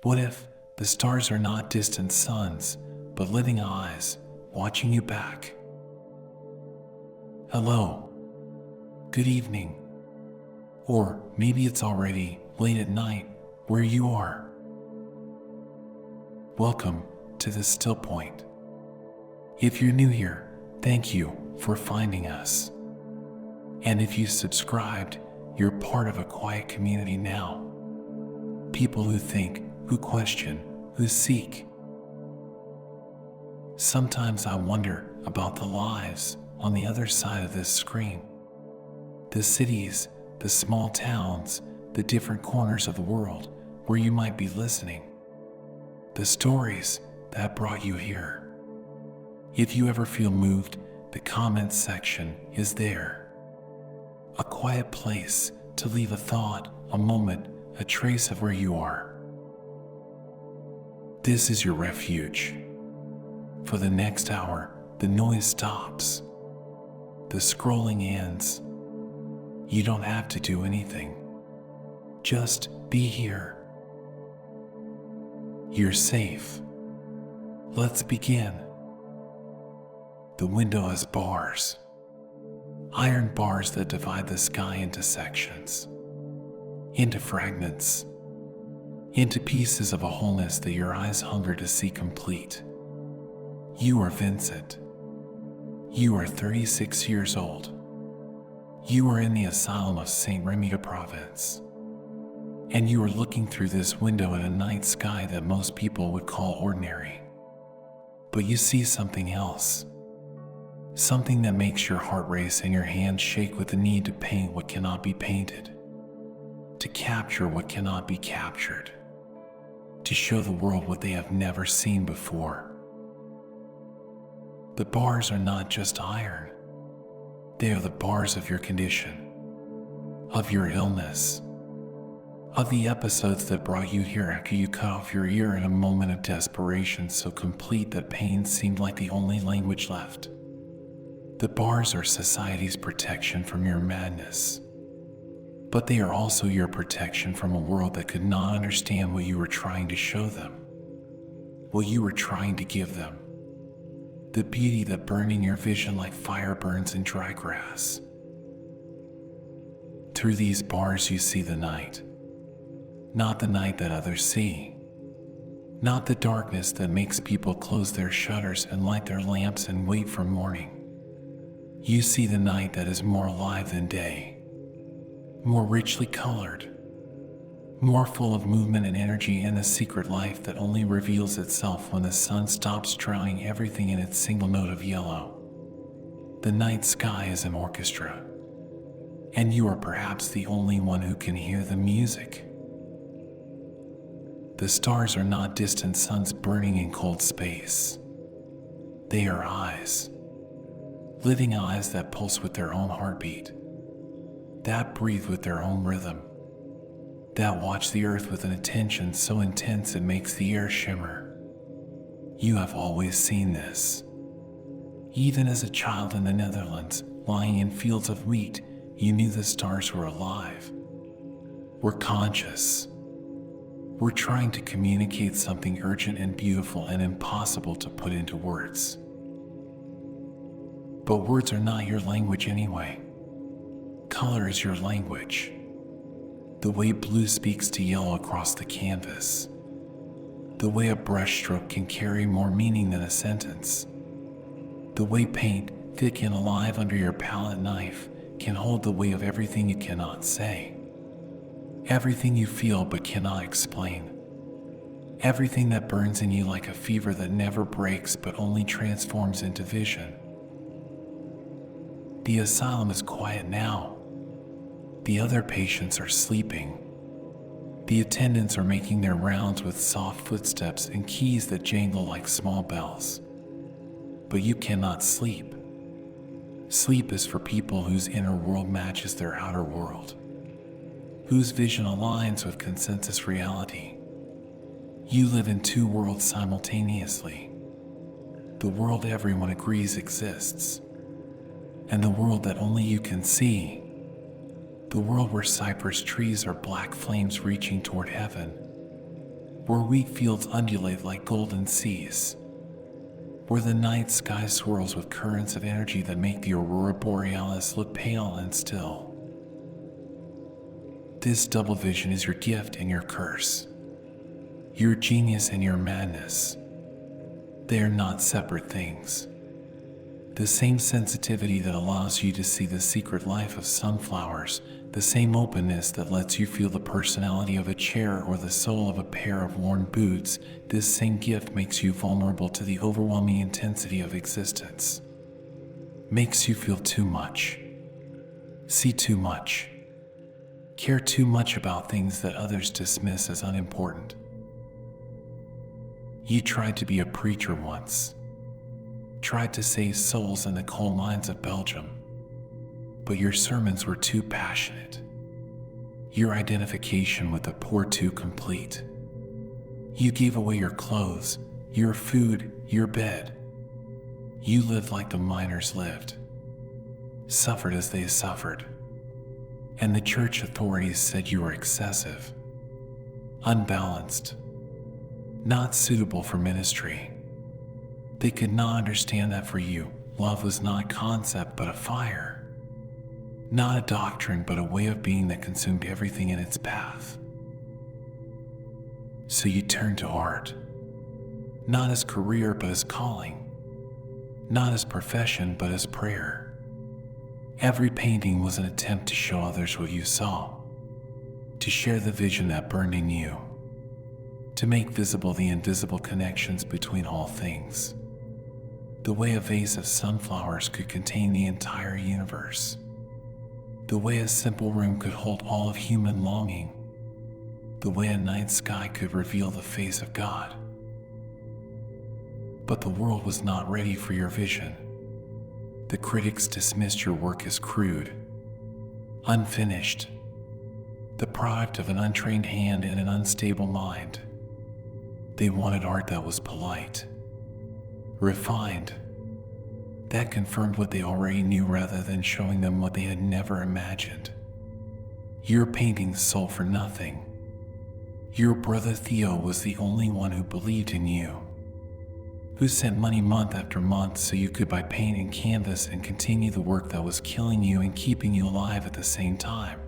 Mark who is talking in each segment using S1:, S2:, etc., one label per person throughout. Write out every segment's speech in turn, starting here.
S1: What if the stars are not distant suns, but living eyes watching you back? Hello. Good evening. Or maybe it's already late at night where you are. Welcome to the Still Point. If you're new here, thank you for finding us. And if you subscribed, you're part of a quiet community now. People who think, who question, who seek. Sometimes I wonder about the lives on the other side of this screen. The cities, the small towns, the different corners of the world where you might be listening. The stories that brought you here. If you ever feel moved, the comments section is there. A quiet place to leave a thought, a moment, a trace of where you are. This is your refuge. For the next hour, the noise stops. The scrolling ends. You don't have to do anything. Just be here. You're safe. Let's begin. The window has bars. Iron bars that divide the sky into sections, into fragments, into pieces of a wholeness that your eyes hunger to see complete. You are Vincent. You are 36 years old. You are in the asylum of St. Remy de Provence. And you are looking through this window at a night sky that most people would call ordinary. But you see something else. Something that makes your heart race and your hands shake with the need to paint what cannot be painted. To capture what cannot be captured. To show the world what they have never seen before. The bars are not just iron. They are the bars of your condition, of your illness, of the episodes that brought you here after you cut off your ear in a moment of desperation so complete that pain seemed like the only language left. The bars are society's protection from your madness, but they are also your protection from a world that could not understand what you were trying to show them, what you were trying to give them. The beauty that burned in your vision like fire burns in dry grass. Through these bars you see the night. Not the night that others see. Not the darkness that makes people close their shutters and light their lamps and wait for morning. You see the night that is more alive than day. More richly colored. More full of movement and energy and a secret life that only reveals itself when the sun stops drowning everything in its single note of yellow. The night sky is an orchestra, and you are perhaps the only one who can hear the music. The stars are not distant suns burning in cold space. They are eyes. Living eyes that pulse with their own heartbeat, that breathe with their own rhythm, that watch the earth with an attention so intense it makes the air shimmer. You have always seen this. Even as a child in the Netherlands, lying in fields of wheat, you knew the stars were alive, were conscious, were trying to communicate something urgent and beautiful and impossible to put into words. But words are not your language anyway. Color is your language. The way blue speaks to yellow across the canvas. The way a brushstroke can carry more meaning than a sentence. The way paint, thick and alive under your palette knife, can hold the weight of everything you cannot say. Everything you feel but cannot explain. Everything that burns in you like a fever that never breaks but only transforms into vision. The asylum is quiet now. The other patients are sleeping. The attendants are making their rounds with soft footsteps and keys that jangle like small bells. But you cannot sleep. Sleep is for people whose inner world matches their outer world, whose vision aligns with consensus reality. You live in two worlds simultaneously. The world everyone agrees exists, and the world that only you can see. The world where cypress trees are black flames reaching toward heaven. where wheat fields undulate like golden seas, where the night sky swirls with currents of energy that make the aurora borealis look pale and still. This double vision is your gift and your curse, your genius and your madness. They are not separate things. The same sensitivity that allows you to see the secret life of sunflowers, the same openness that lets you feel the personality of a chair or the sole of a pair of worn boots, this same gift makes you vulnerable to the overwhelming intensity of existence. Makes you feel too much, see too much, care too much about things that others dismiss as unimportant. You tried to be a preacher once, tried to save souls in the coal mines of Belgium, but your sermons were too passionate. Your identification with the poor too complete. You gave away your clothes, your food, your bed. You lived like the miners lived, suffered as they suffered, and the church authorities said you were excessive, unbalanced, not suitable for ministry. They could not understand that for you, love was not a concept but a fire, not a doctrine but a way of being that consumed everything in its path. So you turned to art, not as career but as calling, not as profession but as prayer. Every painting was an attempt to show others what you saw, to share the vision that burned in you, to make visible the invisible connections between all things. The way a vase of sunflowers could contain the entire universe. The way a simple room could hold all of human longing. The way a night sky could reveal the face of God. But the world was not ready for your vision. The critics dismissed your work as crude, unfinished, the product of an untrained hand and an unstable mind. They wanted art that was polite, refined, that confirmed what they already knew rather than showing them what they had never imagined. Your paintings sold for nothing. Your brother Theo was the only one who believed in you, who sent money month after month so you could buy paint and canvas and continue the work that was killing you and keeping you alive at the same time.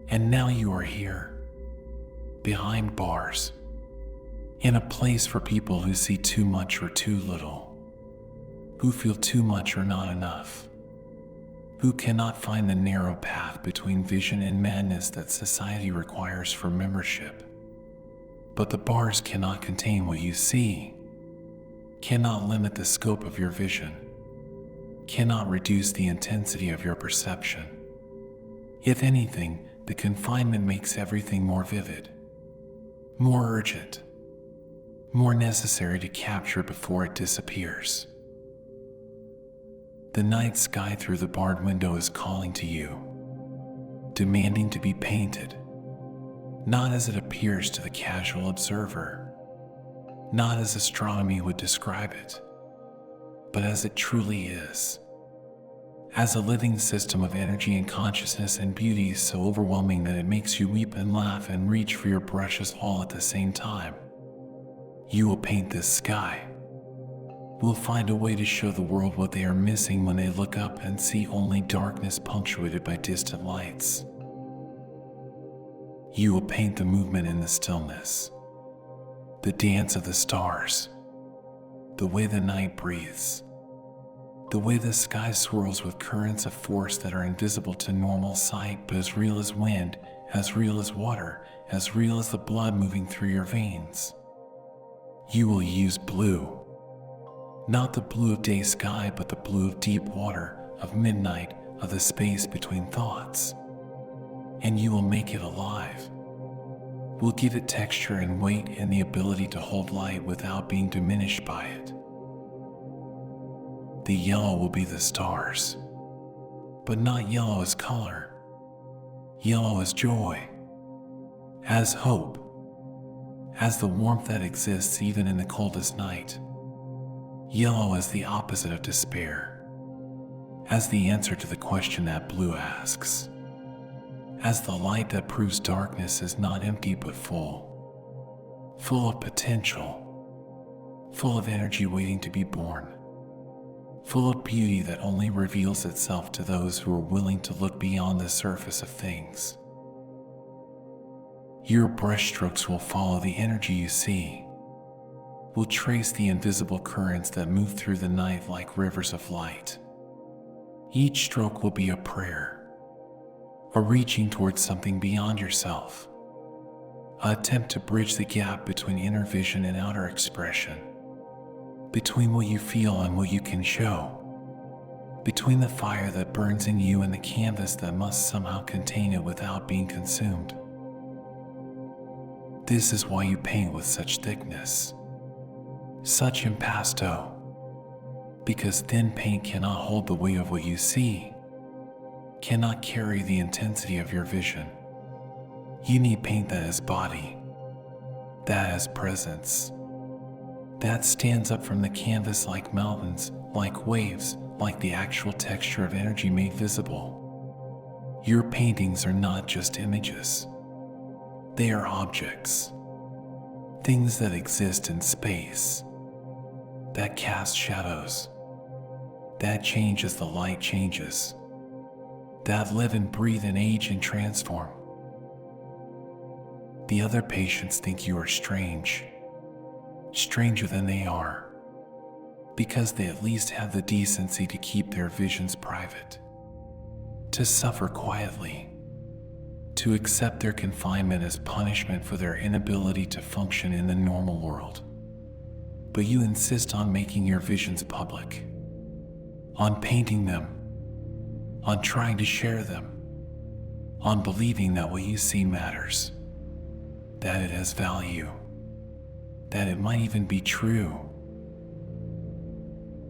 S1: And now you are here, behind bars, in a place for people who see too much or too little, who feel too much or not enough, who cannot find the narrow path between vision and madness that society requires for membership. But the bars cannot contain what you see, cannot limit the scope of your vision, cannot reduce the intensity of your perception. If anything, the confinement makes everything more vivid, more urgent, more necessary to capture before it disappears. The night sky through the barred window is calling to you, demanding to be painted, not as it appears to the casual observer, not as astronomy would describe it, but as it truly is, as a living system of energy and consciousness and beauty so overwhelming that it makes you weep and laugh and reach for your brushes all at the same time. You will paint this sky. We'll find a way to show the world what they are missing when they look up and see only darkness punctuated by distant lights. You will paint the movement in the stillness, the dance of the stars, the way the night breathes, the way the sky swirls with currents of force that are invisible to normal sight but as real as wind, as real as water, as real as the blood moving through your veins. You will use blue. Not the blue of day sky, but the blue of deep water, of midnight, of the space between thoughts. And you will make it alive. We'll give it texture and weight and the ability to hold light without being diminished by it. The yellow will be the stars, but not yellow as color. Yellow as joy, as hope, as the warmth that exists even in the coldest night. Yellow as the opposite of despair, as the answer to the question that blue asks, as the light that proves darkness is not empty but full. full of potential, full of energy waiting to be born, full of beauty that only reveals itself to those who are willing to look beyond the surface of things. Your brushstrokes will follow the energy you see, will trace the invisible currents that move through the night like rivers of light. Each stroke will be a prayer, a reaching towards something beyond yourself, an attempt to bridge the gap between inner vision and outer expression, between what you feel and what you can show, between the fire that burns in you and the canvas that must somehow contain it without being consumed. This is why you paint with such thickness, such impasto, because thin paint cannot hold the weight of what you see, cannot carry the intensity of your vision. You need paint that has body, that has presence, that stands up from the canvas like mountains, like waves, like the actual texture of energy made visible. Your paintings are not just images. They are objects, things that exist in space, that cast shadows, that change as the light changes, that live and breathe and age and transform. The other patients think you are strange, stranger than they are, because they at least have the decency to keep their visions private, to suffer quietly, to accept their confinement as punishment for their inability to function in the normal world. But you insist on making your visions public, on painting them, on trying to share them, on believing that what you see matters, that it has value, that it might even be true.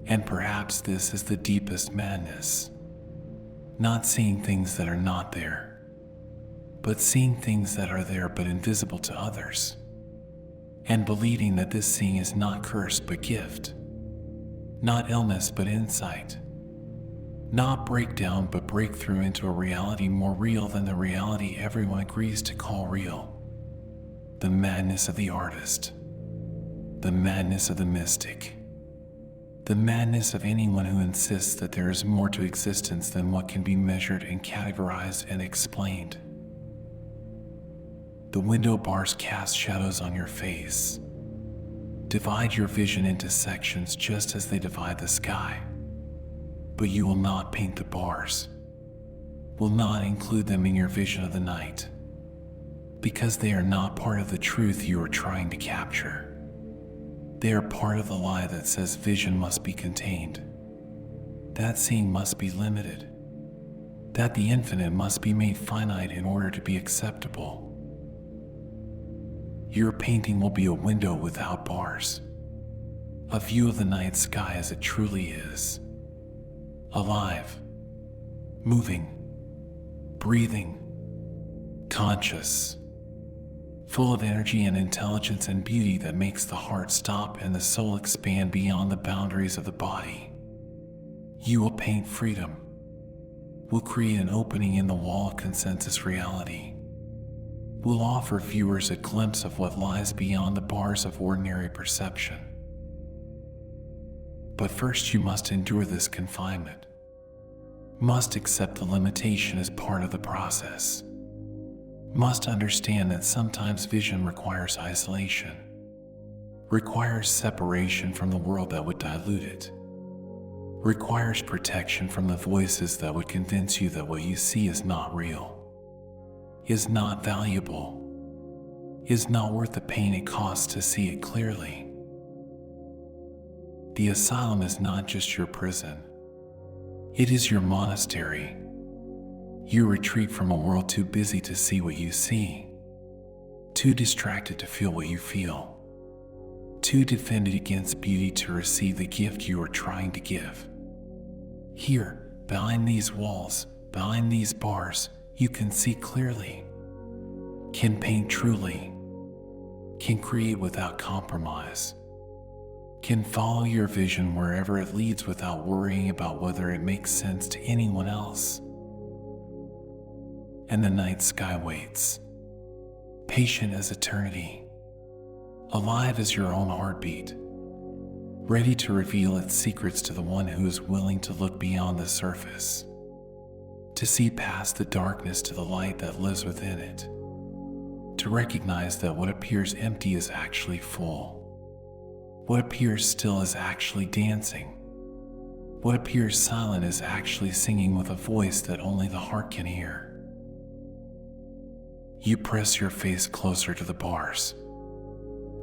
S1: And perhaps this is the deepest madness, not seeing things that are not there, but seeing things that are there but invisible to others, and believing that this seeing is not curse but gift, not illness but insight, not breakdown but breakthrough into a reality more real than the reality everyone agrees to call real. The madness of the artist, the madness of the mystic, the madness of anyone who insists that there is more to existence than what can be measured and categorized and explained. The window bars cast shadows on your face, divide your vision into sections just as they divide the sky. But you will not paint the bars, will not include them in your vision of the night, because they are not part of the truth you are trying to capture. They are part of the lie that says vision must be contained, that seeing must be limited, that the infinite must be made finite in order to be acceptable. Your painting will be a window without bars, a view of the night sky as it truly is, alive, moving, breathing, conscious, full of energy and intelligence and beauty that makes the heart stop and the soul expand beyond the boundaries of the body. You will paint freedom, will create an opening in the wall of consensus reality, will offer viewers a glimpse of what lies beyond the bars of ordinary perception. But first you must endure this confinement, must accept the limitation as part of the process, must understand that sometimes vision requires isolation, requires separation from the world that would dilute it, requires protection from the voices that would convince you that what you see is not real, is not valuable, is not worth the pain it costs to see it clearly. The asylum is not just your prison. It is your monastery. You retreat from a world too busy to see what you see, too distracted to feel what you feel, too defended against beauty to receive the gift you are trying to give. Here, behind these walls, behind these bars, you can see clearly, can paint truly, can create without compromise, can follow your vision wherever it leads without worrying about whether it makes sense to anyone else. And the night sky waits, patient as eternity, alive as your own heartbeat, ready to reveal its secrets to the one who is willing to look beyond the surface, to see past the darkness to the light that lives within it, to recognize that what appears empty is actually full, what appears still is actually dancing, what appears silent is actually singing with a voice that only the heart can hear. You press your face closer to the bars,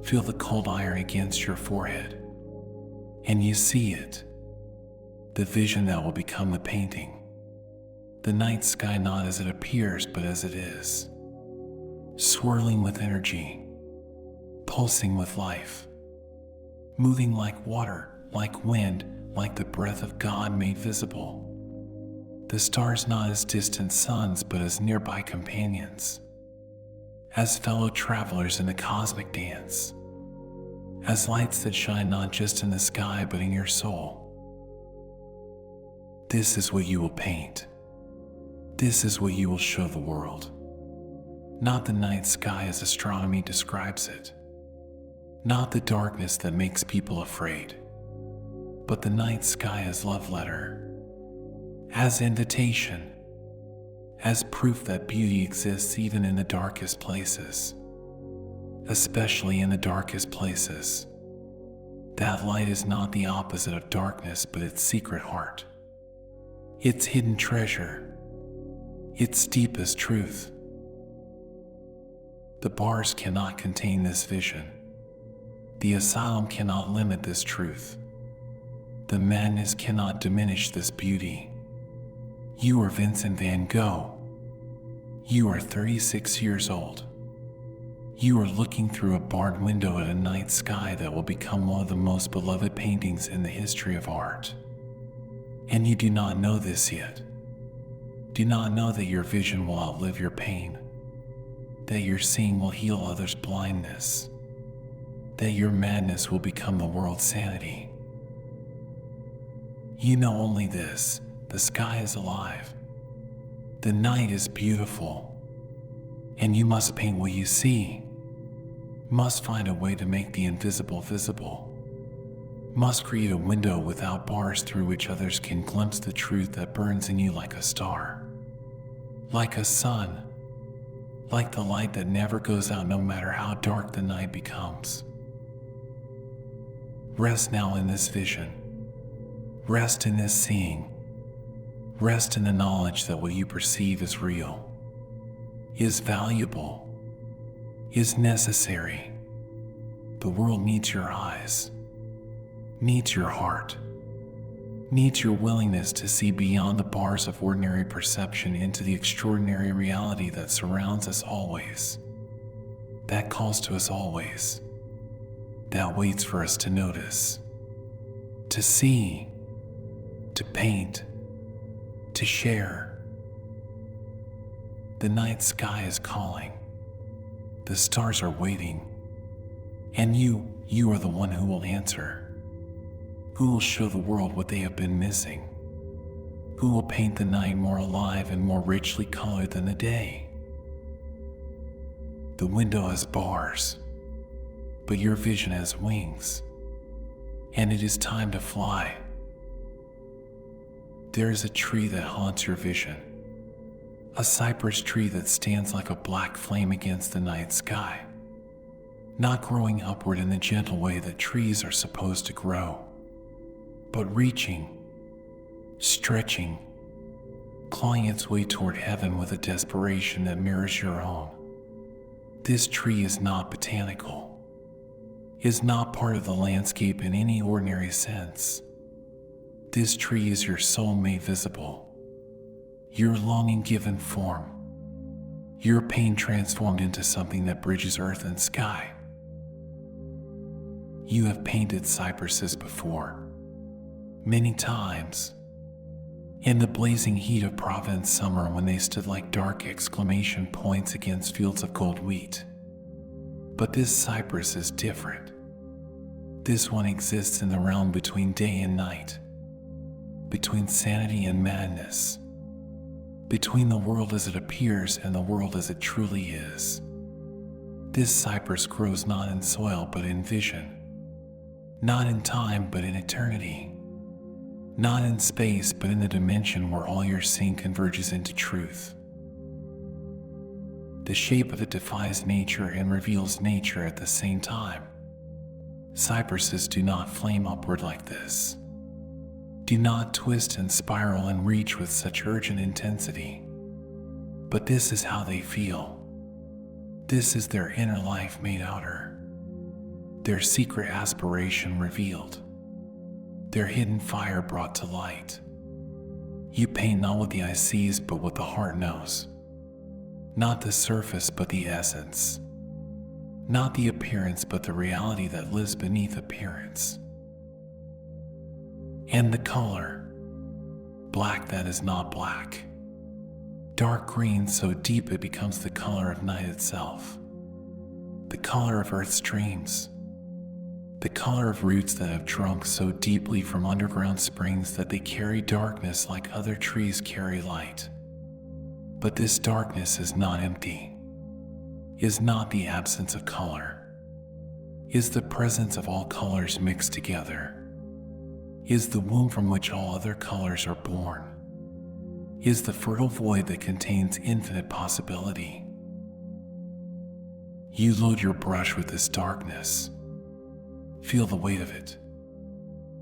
S1: feel the cold iron against your forehead, and you see it, the vision that will become the painting, the night sky not as it appears but as it is, swirling with energy, pulsing with life, moving like water, like wind, like the breath of God made visible. The stars not as distant suns but as nearby companions, as fellow travelers in the cosmic dance, as lights that shine not just in the sky but in your soul. This is what you will paint. This is what you will show the world. Not the night sky as astronomy describes it, not the darkness that makes people afraid, but the night sky as love letter, as invitation, as proof that beauty exists even in the darkest places, especially in the darkest places. That light is not the opposite of darkness but its secret heart, its hidden treasure, its deepest truth. The bars cannot contain this vision. The asylum cannot limit this truth. The madness cannot diminish this beauty. You are Vincent van Gogh. You are 36 years old. You are looking through a barred window at a night sky that will become one of the most beloved paintings in the history of art. And you do not know this yet. Do not know that your vision will outlive your pain, that your seeing will heal others' blindness, that your madness will become the world's sanity. You know only this: the sky is alive, the night is beautiful, and you must paint what you see, must find a way to make the invisible visible, must create a window without bars through which others can glimpse the truth that burns in you like a star, like a sun, like the light that never goes out no matter how dark the night becomes. Rest now in this vision. Rest in this seeing. Rest in the knowledge that what you perceive is real, is valuable, is necessary. The world needs your eyes, needs your heart, needs your willingness to see beyond the bars of ordinary perception into the extraordinary reality that surrounds us always, that calls to us always, that waits for us to notice, to see, to paint, to share. The night sky is calling. The stars are waiting. And you are the one who will answer, who will show the world what they have been missing, who will paint the night more alive and more richly colored than the day. The window has bars, but your vision has wings, and it is time to fly. There is a tree that haunts your vision, a cypress tree that stands like a black flame against the night sky, not growing upward in the gentle way that trees are supposed to grow, but reaching, stretching, clawing its way toward heaven with a desperation that mirrors your own. This tree is not botanical, is not part of the landscape in any ordinary sense. This tree is your soul made visible, your longing given form, your pain transformed into something that bridges earth and sky. You have painted cypresses before, many times, in the blazing heat of Provence summer when they stood like dark exclamation points against fields of gold wheat. But this cypress is different. This one exists in the realm between day and night, between sanity and madness, between the world as it appears and the world as it truly is. This cypress grows not in soil but in vision, not in time but in eternity, not in space but in the dimension where all your seeing converges into truth. The shape of it defies nature and reveals nature at the same time. Cypresses do not flame upward like this, do not twist and spiral and reach with such urgent intensity. But this is how they feel. This is their inner life made outer, their secret aspiration revealed, their hidden fire brought to light. You paint not what the eye sees but what the heart knows, not the surface but the essence, not the appearance but the reality that lives beneath appearance. And the color, black that is not black, dark green so deep it becomes the color of night itself, the color of earth's dreams, the color of roots that have drunk so deeply from underground springs that they carry darkness like other trees carry light. But this darkness is not empty, is not the absence of color, is the presence of all colors mixed together, is the womb from which all other colors are born, is the fertile void that contains infinite possibility. You load your brush with this darkness. Feel the weight of it,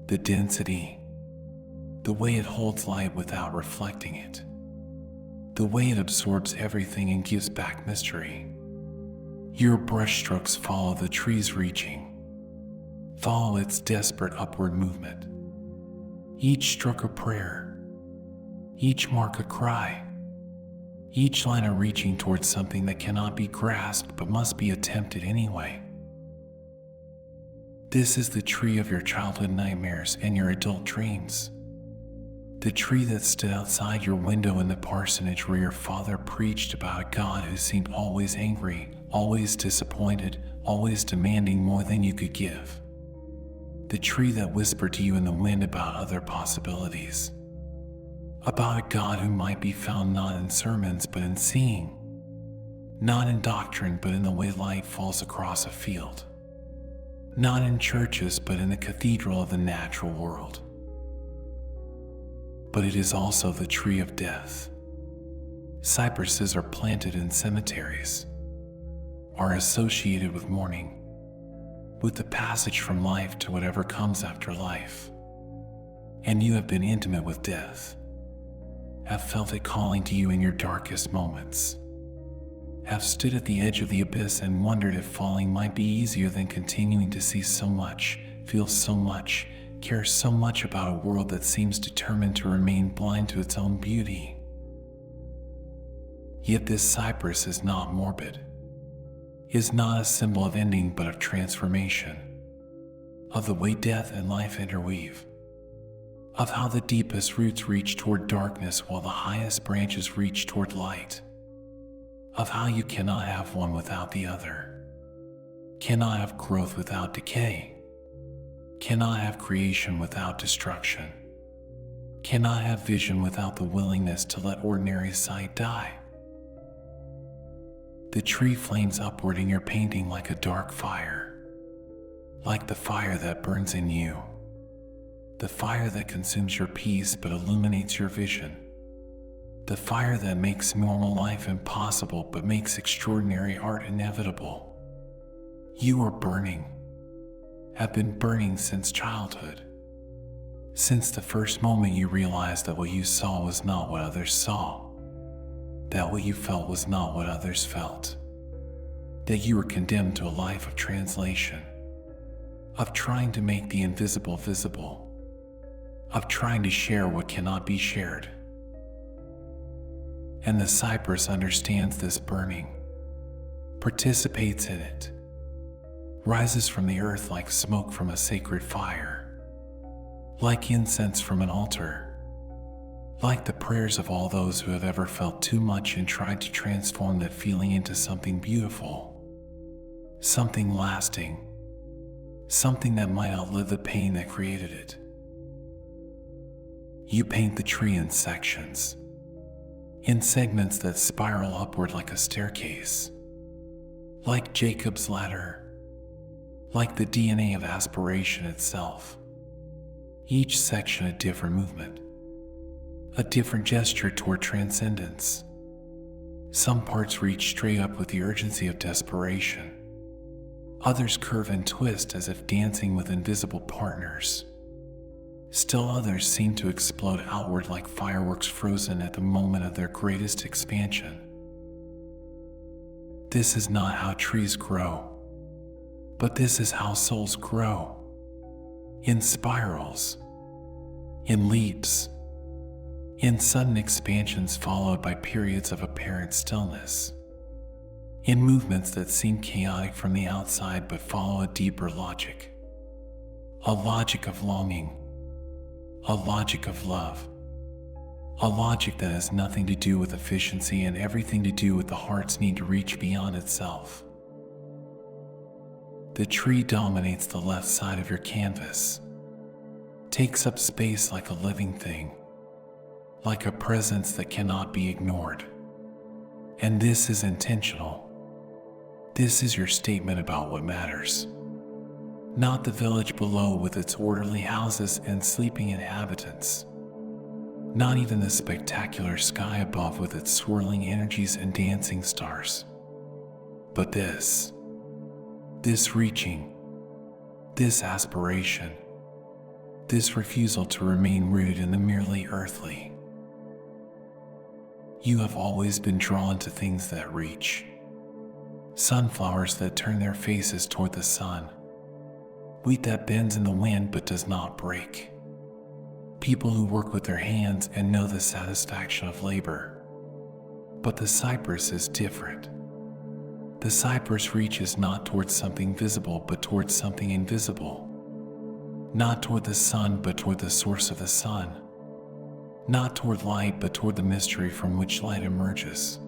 S1: the density, the way it holds light without reflecting it, the way it absorbs everything and gives back mystery. Your brush strokes follow the tree's reaching, follow its desperate upward movement. Each stroke a prayer, each mark a cry, each line a reaching towards something that cannot be grasped but must be attempted anyway. This is the tree of your childhood nightmares and your adult dreams. The tree that stood outside your window in the parsonage where your father preached about a God who seemed always angry, always disappointed, always demanding more than you could give. The tree that whispered to you in the wind about other possibilities. About a God who might be found not in sermons but in seeing, not in doctrine but in the way light falls across a field, not in churches but in the cathedral of the natural world. But it is also the tree of death. Cypresses are planted in cemeteries, are associated with mourning, with the passage from life to whatever comes after life. And you have been intimate with death, have felt it calling to you in your darkest moments, have stood at the edge of the abyss and wondered if falling might be easier than continuing to see so much, feel so much, care so much about a world that seems determined to remain blind to its own beauty. Yet this cypress is not morbid, is not a symbol of ending but of transformation, of the way death and life interweave, of how the deepest roots reach toward darkness while the highest branches reach toward light, of how you cannot have one without the other, cannot have growth without decay, cannot have creation without destruction, cannot have vision without the willingness to let ordinary sight die. The tree flames upward in your painting like a dark fire, like the fire that burns in you, the fire that consumes your peace but illuminates your vision, the fire that makes normal life impossible but makes extraordinary art inevitable. You are burning, have been burning since childhood, since the first moment you realized that what you saw was not what others saw, that what you felt was not what others felt, that you were condemned to a life of translation, of trying to make the invisible visible, of trying to share what cannot be shared. And the cypress understands this burning, participates in it, rises from the earth like smoke from a sacred fire, like incense from an altar, like the prayers of all those who have ever felt too much and tried to transform that feeling into something beautiful, something lasting, something that might outlive the pain that created it. You paint the tree in sections, in segments that spiral upward like a staircase, like Jacob's ladder, like the DNA of aspiration itself. Each section a different movement, a different gesture toward transcendence. Some parts reach straight up with the urgency of desperation. Others curve and twist as if dancing with invisible partners. Still others seem to explode outward like fireworks frozen at the moment of their greatest expansion. This is not how trees grow, but this is how souls grow. In spirals, in leaps, in sudden expansions followed by periods of apparent stillness, in movements that seem chaotic from the outside but follow a deeper logic, a logic of longing, a logic of love, a logic that has nothing to do with efficiency and everything to do with the heart's need to reach beyond itself. The tree dominates the left side of your canvas, takes up space like a living thing, like a presence that cannot be ignored. And this is intentional. This is your statement about what matters. Not the village below with its orderly houses and sleeping inhabitants. Not even the spectacular sky above with its swirling energies and dancing stars. But this reaching, this aspiration, this refusal to remain rooted in the merely earthly. You have always been drawn to things that reach. Sunflowers that turn their faces toward the sun. Wheat that bends in the wind but does not break. People who work with their hands and know the satisfaction of labor. But the cypress is different. The cypress reaches not towards something visible but towards something invisible. Not toward the sun but toward the source of the sun. Not toward light but toward the mystery from which light emerges.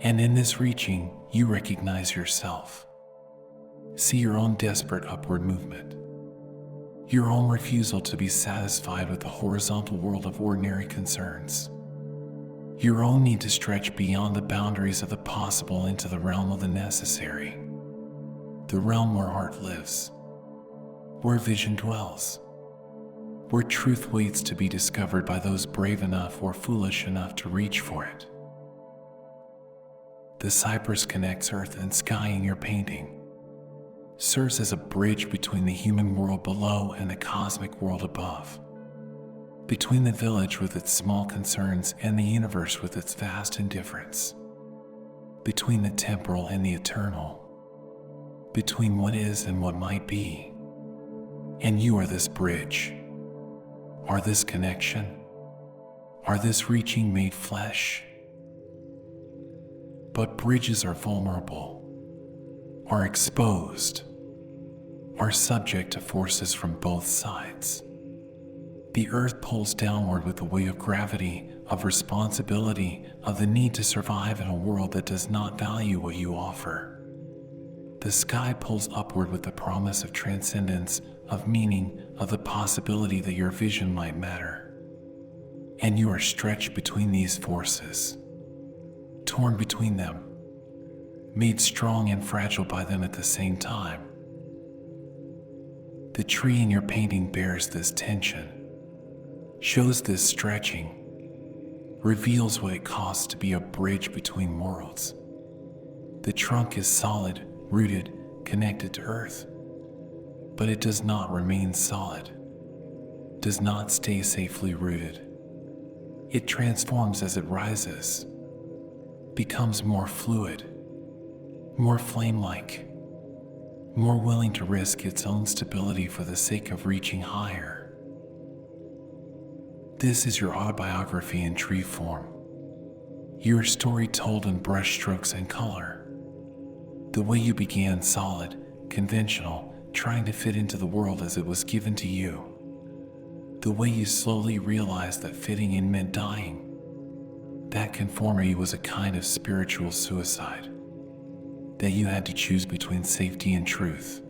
S1: And in this reaching, you recognize yourself. See your own desperate upward movement. Your own refusal to be satisfied with the horizontal world of ordinary concerns. Your own need to stretch beyond the boundaries of the possible into the realm of the necessary. The realm where art lives, where vision dwells, where truth waits to be discovered by those brave enough or foolish enough to reach for it. The cypress connects earth and sky in your painting, serves as a bridge between the human world below and the cosmic world above, between the village with its small concerns and the universe with its vast indifference, between the temporal and the eternal, between what is and what might be. And you are this bridge, are this connection, are this reaching made flesh. But bridges are vulnerable, are exposed, are subject to forces from both sides. The earth pulls downward with the weight of gravity, of responsibility, of the need to survive in a world that does not value what you offer. The sky pulls upward with the promise of transcendence, of meaning, of the possibility that your vision might matter. And you are stretched between these forces, torn between them, made strong and fragile by them at the same time. The tree in your painting bears this tension, shows this stretching, reveals what it costs to be a bridge between worlds. The trunk is solid, rooted, connected to earth, but it does not remain solid, does not stay safely rooted. It transforms as it rises, becomes more fluid, more flame-like, more willing to risk its own stability for the sake of reaching higher. This is your autobiography in tree form, your story told in brushstrokes and color. The way you began solid, conventional, trying to fit into the world as it was given to you. The way you slowly realized that fitting in meant dying. That conformity was a kind of spiritual suicide. That you had to choose between safety and truth,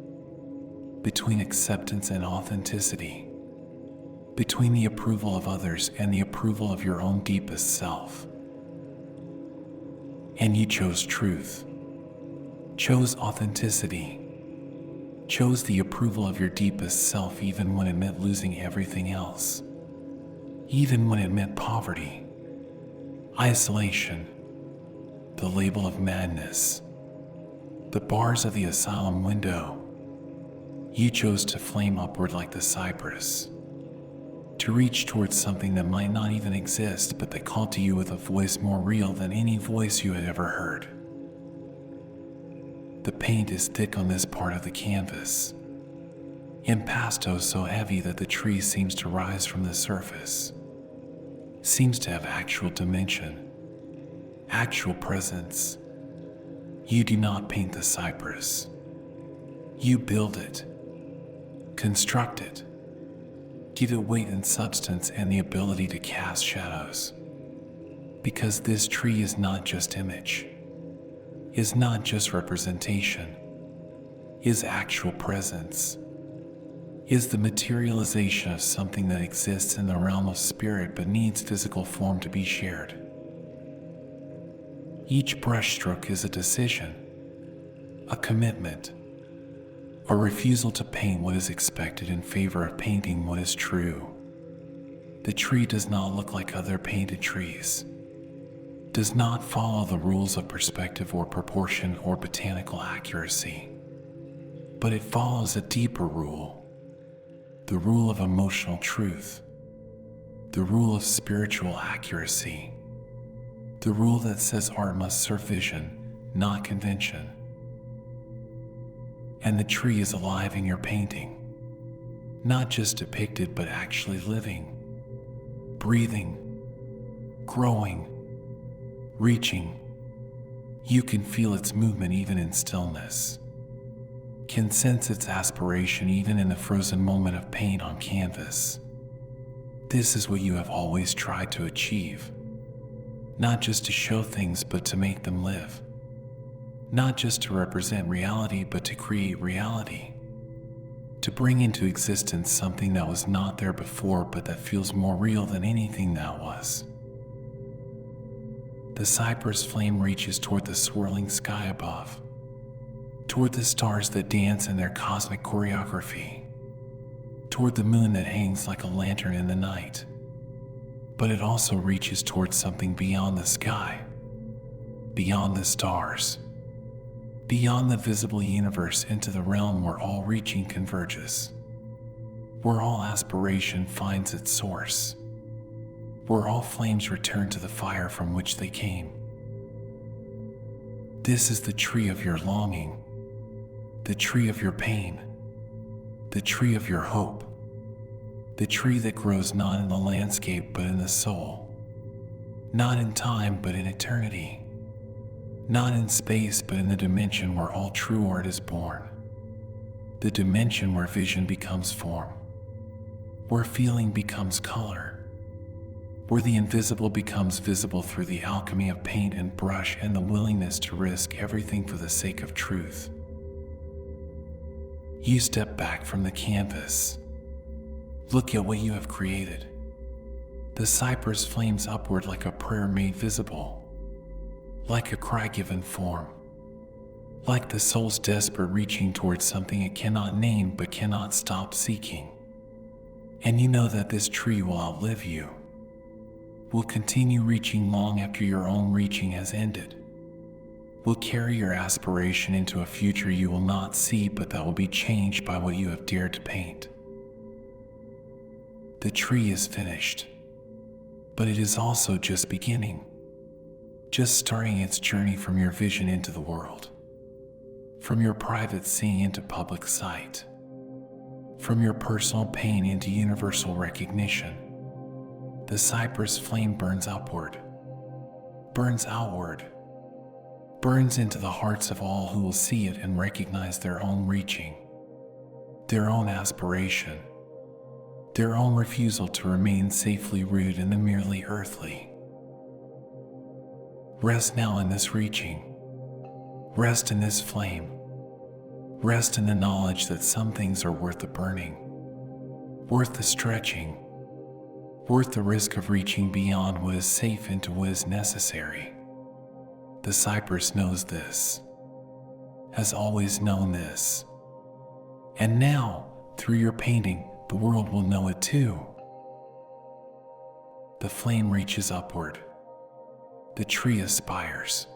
S1: between acceptance and authenticity, between the approval of others and the approval of your own deepest self. And you chose truth. chose authenticity, chose the approval of your deepest self even when it meant losing everything else, even when it meant poverty, isolation, the label of madness, the bars of the asylum window. You chose to flame upward like the cypress, to reach towards something that might not even exist, but that called to you with a voice more real than any voice you had ever heard. The paint is thick on this part of the canvas, impasto so heavy that the tree seems to rise from the surface, seems to have actual dimension, actual presence. You do not paint the cypress. You build it, construct it, give it weight and substance and the ability to cast shadows. Because this tree is not just image, is not just representation, is actual presence, is the materialization of something that exists in the realm of spirit but needs physical form to be shared. Each brushstroke is a decision, a commitment, a refusal to paint what is expected in favor of painting what is true. The tree does not look like other painted trees, does not follow the rules of perspective or proportion or botanical accuracy, but it follows a deeper rule, the rule of emotional truth, the rule of spiritual accuracy, the rule that says art must serve vision, not convention. And the tree is alive in your painting, not just depicted but actually living, breathing, growing, reaching. You can feel its movement even in stillness, can sense its aspiration even in the frozen moment of paint on canvas. This is what you have always tried to achieve, not just to show things but to make them live, not just to represent reality but to create reality, to bring into existence something that was not there before but that feels more real than anything that was. The cypress flame reaches toward the swirling sky above, toward the stars that dance in their cosmic choreography, toward the moon that hangs like a lantern in the night. But it also reaches towards something beyond the sky, beyond the stars, beyond the visible universe, into the realm where all reaching converges, where all aspiration finds its source, where all flames return to the fire from which they came. This is the tree of your longing, the tree of your pain, the tree of your hope, the tree that grows not in the landscape but in the soul, not in time but in eternity, not in space but in the dimension where all true art is born, the dimension where vision becomes form, where feeling becomes color, where the invisible becomes visible through the alchemy of paint and brush and the willingness to risk everything for the sake of truth. You step back from the canvas. Look at what you have created. The cypress flames upward like a prayer made visible, like a cry given form, like the soul's desperate reaching towards something it cannot name but cannot stop seeking. And you know that this tree will outlive you, will continue reaching long after your own reaching has ended, will carry your aspiration into a future you will not see but that will be changed by what you have dared to paint. The tree is finished, but it is also just beginning, just starting its journey from your vision into the world, from your private seeing into public sight, from your personal pain into universal recognition. The cypress flame burns upward, burns outward, burns into the hearts of all who will see it and recognize their own reaching, their own aspiration, their own refusal to remain safely rooted in the merely earthly. Rest now in this reaching. Rest in this flame. Rest in the knowledge that some things are worth the burning, worth the stretching, worth the risk of reaching beyond what is safe into what is necessary. The cypress knows this. has always known this. And now, through your painting, the world will know it too. The flame reaches upward. The tree aspires.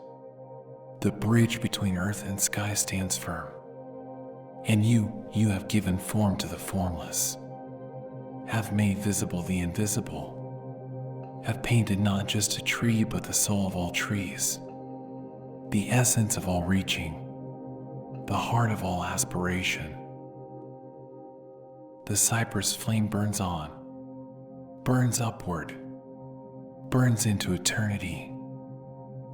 S1: The bridge between earth and sky stands firm. And you have given form to the formless, have made visible the invisible, have painted not just a tree but the soul of all trees, the essence of all reaching, the heart of all aspiration. The cypress flame burns on, burns upward, burns into eternity,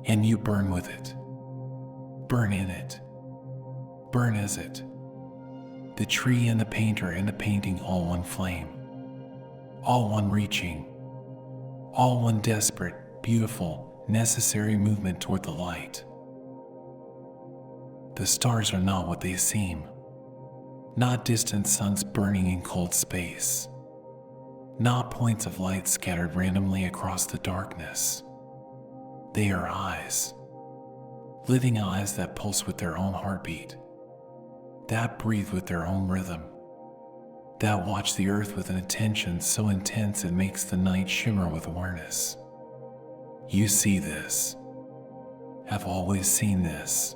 S1: and you burn with it, burn in it, burn as it. The tree and the painter and the painting, all one flame, all one reaching, all one desperate, beautiful, necessary movement toward the light. The stars are not what they seem, not distant suns burning in cold space, not points of light scattered randomly across the darkness. They are eyes, living eyes that pulse with their own heartbeat, that breathe with their own rhythm, that watch the earth with an attention so intense it makes the night shimmer with awareness. You see this, have always seen this,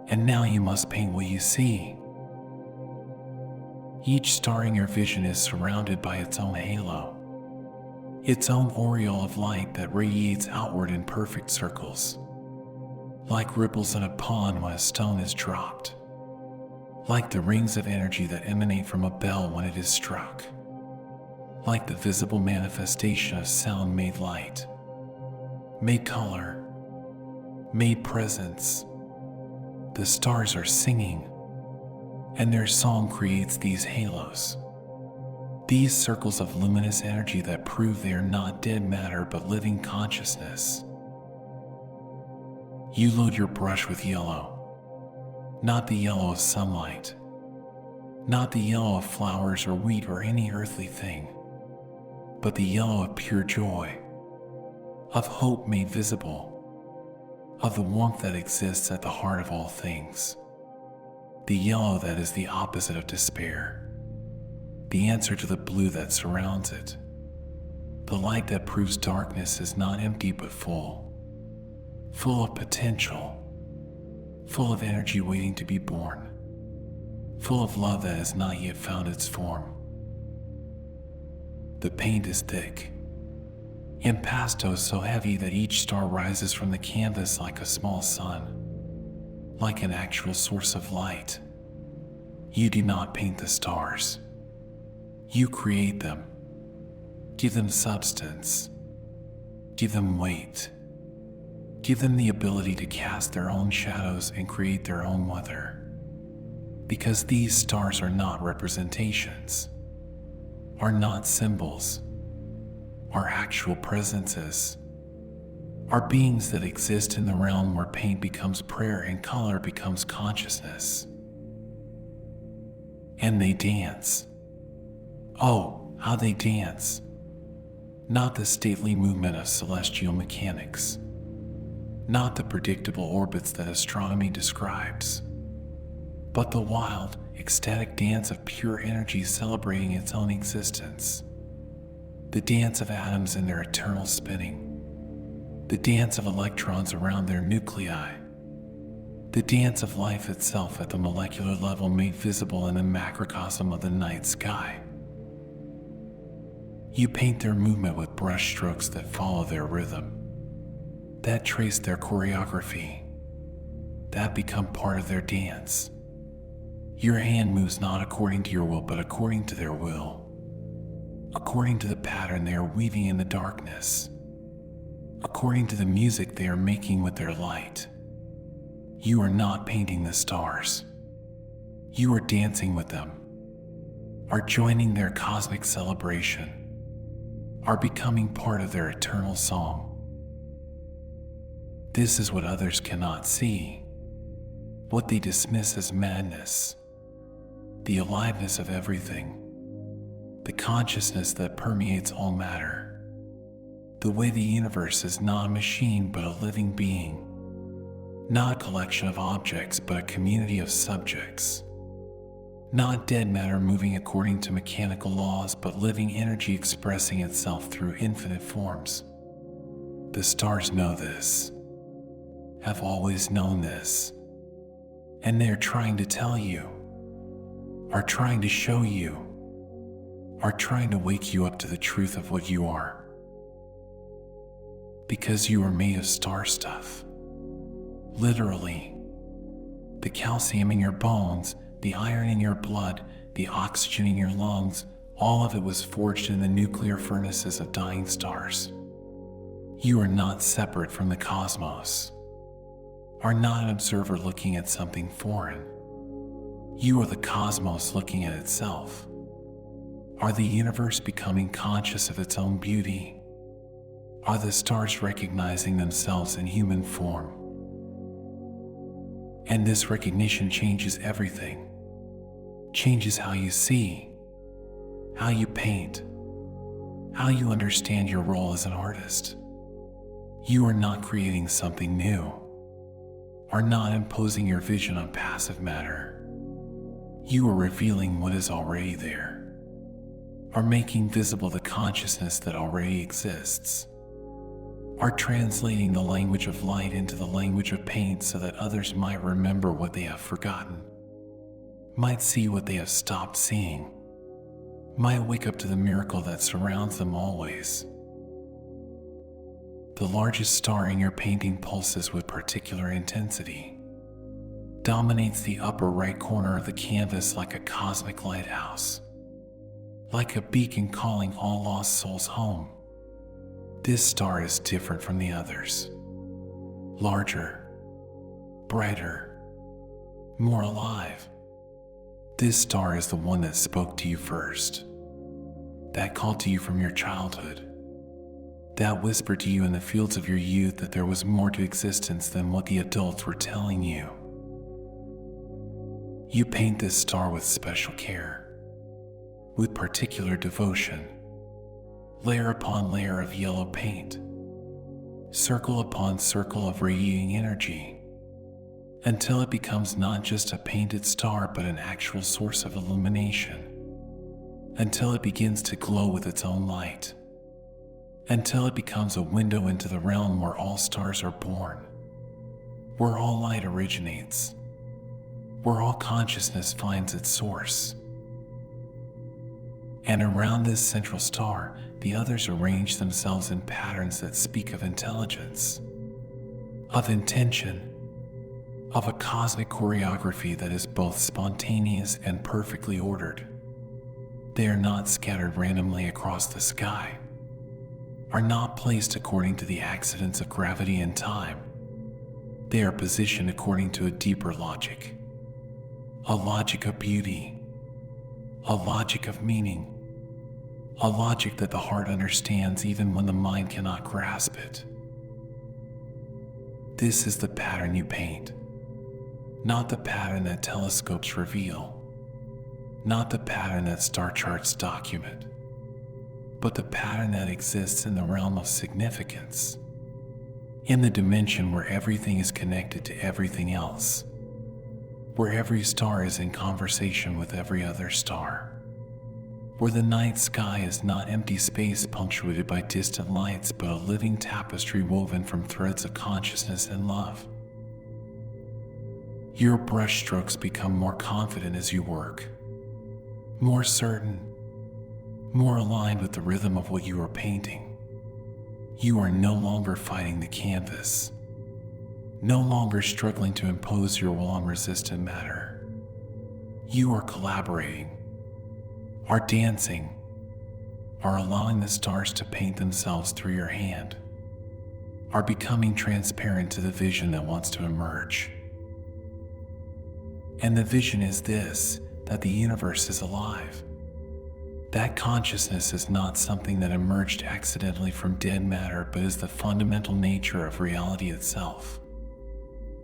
S1: and now you must paint what you see. Each star in your vision is surrounded by its own halo, its own aureole of light that radiates outward in perfect circles, like ripples in a pond when a stone is dropped, like the rings of energy that emanate from a bell when it is struck, like the visible manifestation of sound made light, made color, made presence. The stars are singing, and their song creates these halos, these circles of luminous energy that prove they are not dead matter but living consciousness. You load your brush with yellow, not the yellow of sunlight, not the yellow of flowers or wheat or any earthly thing, but the yellow of pure joy, of hope made visible, of the warmth that exists at the heart of all things, the yellow that is the opposite of despair, the answer to the blue that surrounds it, the light that proves darkness is not empty but full of potential, full of energy waiting to be born, full of love that has not yet found its form. The paint is thick, impasto so heavy that each star rises from the canvas like a small sun, like an actual source of light. You do not paint the stars. You create them. Give them substance. Give them weight. Give them the ability to cast their own shadows and create their own weather. Because these stars are not representations, are not symbols, are actual presences, are beings that exist in the realm where paint becomes prayer and color becomes consciousness. And they dance. Oh, how they dance. Not the stately movement of celestial mechanics, not the predictable orbits that astronomy describes, but the wild, ecstatic dance of pure energy celebrating its own existence. The dance of atoms in their eternal spinning. The dance of electrons around their nuclei. The dance of life itself at the molecular level made visible in the macrocosm of the night sky. You paint their movement with brush strokes that follow their rhythm, that trace their choreography, that become part of their dance. Your hand moves not according to your will, but according to their will, according to the pattern they are weaving in the darkness, according to the music they are making with their light. You are not painting the stars. You are dancing with them, are joining their cosmic celebration, are becoming part of their eternal song. This is what others cannot see, what they dismiss as madness, the aliveness of everything, the consciousness that permeates all matter, the way the universe is not a machine but a living being, Not a collection of objects, but a community of subjects. Not dead matter moving according to mechanical laws, but living energy expressing itself through infinite forms. The stars know this, have always known this, and they're trying to tell you, are trying to show you, are trying to wake you up to the truth of what you are. Because you are made of star stuff. Literally. The calcium in your bones, the iron in your blood, the oxygen in your lungs, all of it was forged in the nuclear furnaces of dying stars. You are not separate from the cosmos, are not an observer looking at something foreign. You are the cosmos looking at itself, are the universe becoming conscious of its own beauty, are the stars recognizing themselves in human form. And this recognition changes everything, changes how you see, how you paint, how you understand your role as an artist. You are not creating something new, are not imposing your vision on passive matter. You are revealing what is already there, are making visible the consciousness that already exists, are translating the language of light into the language of paint so that others might remember what they have forgotten, might see what they have stopped seeing, might wake up to the miracle that surrounds them always. The largest star in your painting pulses with particular intensity, dominates the upper right corner of the canvas like a cosmic lighthouse, like a beacon calling all lost souls home. This star is different from the others. Larger, brighter, more alive. This star is the one that spoke to you first, that called to you from your childhood, that whispered to you in the fields of your youth that there was more to existence than what the adults were telling you. You paint this star with special care, with particular devotion, layer upon layer of yellow paint, circle upon circle of radiating energy, until it becomes not just a painted star but an actual source of illumination, until it begins to glow with its own light, until it becomes a window into the realm where all stars are born, where all light originates, where all consciousness finds its source. And around this central star, the others arrange themselves in patterns that speak of intelligence, of intention, of a cosmic choreography that is both spontaneous and perfectly ordered. They are not scattered randomly across the sky, are not placed according to the accidents of gravity and time. They are positioned according to a deeper logic, a logic of beauty, a logic of meaning, a logic that the heart understands even when the mind cannot grasp it. This is the pattern you paint, not the pattern that telescopes reveal, not the pattern that star charts document, but the pattern that exists in the realm of significance, in the dimension where everything is connected to everything else, where every star is in conversation with every other star, where the night sky is not empty space punctuated by distant lights but a living tapestry woven from threads of consciousness and love. Your brushstrokes become more confident as you work, more certain, more aligned with the rhythm of what you are painting. You are no longer fighting the canvas, no longer struggling to impose your will on resistant matter. You are collaborating, are dancing, are allowing the stars to paint themselves through your hand, are becoming transparent to the vision that wants to emerge. And the vision is this, that the universe is alive. That consciousness is not something that emerged accidentally from dead matter, but is the fundamental nature of reality itself.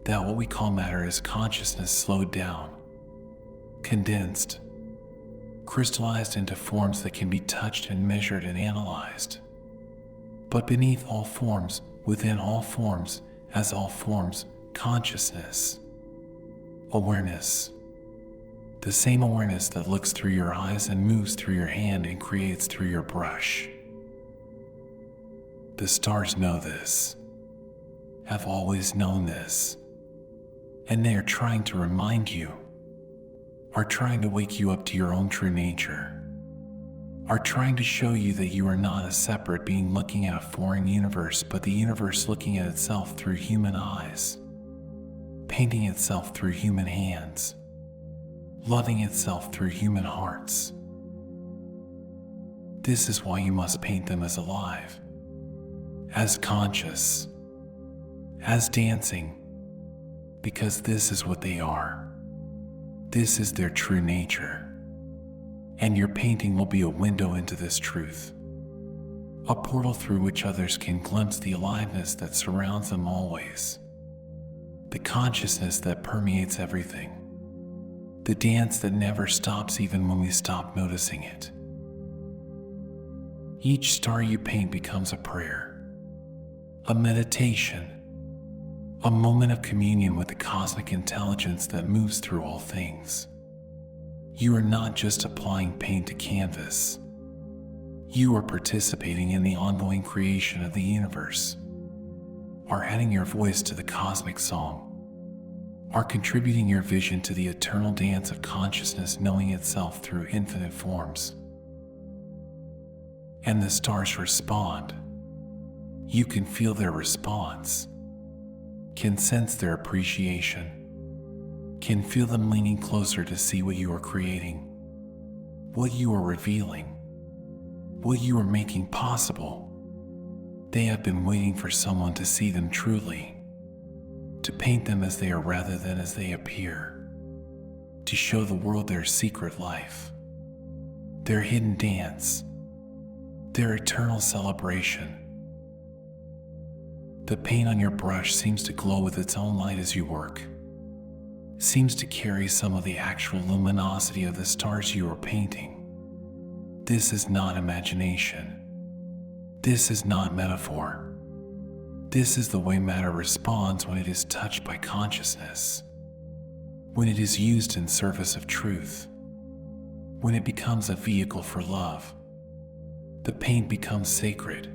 S1: That what we call matter is consciousness slowed down, condensed, crystallized into forms that can be touched and measured and analyzed. But beneath all forms, within all forms, as all forms, consciousness, awareness. The same awareness that looks through your eyes and moves through your hand and creates through your brush. The stars know this, have always known this, and they are trying to remind you, are trying to wake you up to your own true nature, are trying to show you that you are not a separate being looking at a foreign universe, but the universe looking at itself through human eyes, painting itself through human hands, loving itself through human hearts. This is why you must paint them as alive, as conscious, as dancing, because this is what they are. This is their true nature. And your painting will be a window into this truth, a portal through which others can glimpse the aliveness that surrounds them always, the consciousness that permeates everything, the dance that never stops even when we stop noticing it. Each star you paint becomes a prayer, a meditation, a moment of communion with the cosmic intelligence that moves through all things. You are not just applying paint to canvas. You are participating in the ongoing creation of the universe, are adding your voice to the cosmic song, are contributing your vision to the eternal dance of consciousness knowing itself through infinite forms. And the stars respond. You can feel their response, can sense their appreciation, can feel them leaning closer to see what you are creating, what you are revealing, what you are making possible. They have been waiting for someone to see them truly, to paint them as they are rather than as they appear, to show the world their secret life, their hidden dance, their eternal celebration. The paint on your brush seems to glow with its own light as you work, seems to carry some of the actual luminosity of the stars you are painting. This is not imagination. This is not metaphor. This is the way matter responds when it is touched by consciousness, when it is used in service of truth, when it becomes a vehicle for love. The paint becomes sacred.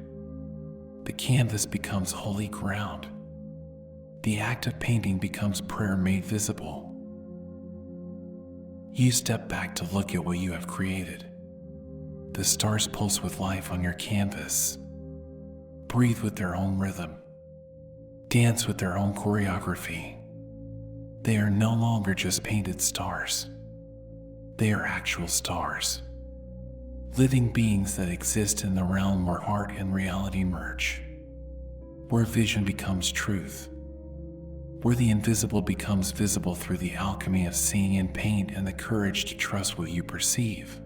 S1: The canvas becomes holy ground. The act of painting becomes prayer made visible. You step back to look at what you have created. The stars pulse with life on your canvas, breathe with their own rhythm, dance with their own choreography. They are no longer just painted stars. They are actual stars, living beings that exist in the realm where art and reality merge, where vision becomes truth, where the invisible becomes visible through the alchemy of seeing in paint and the courage to trust what you perceive.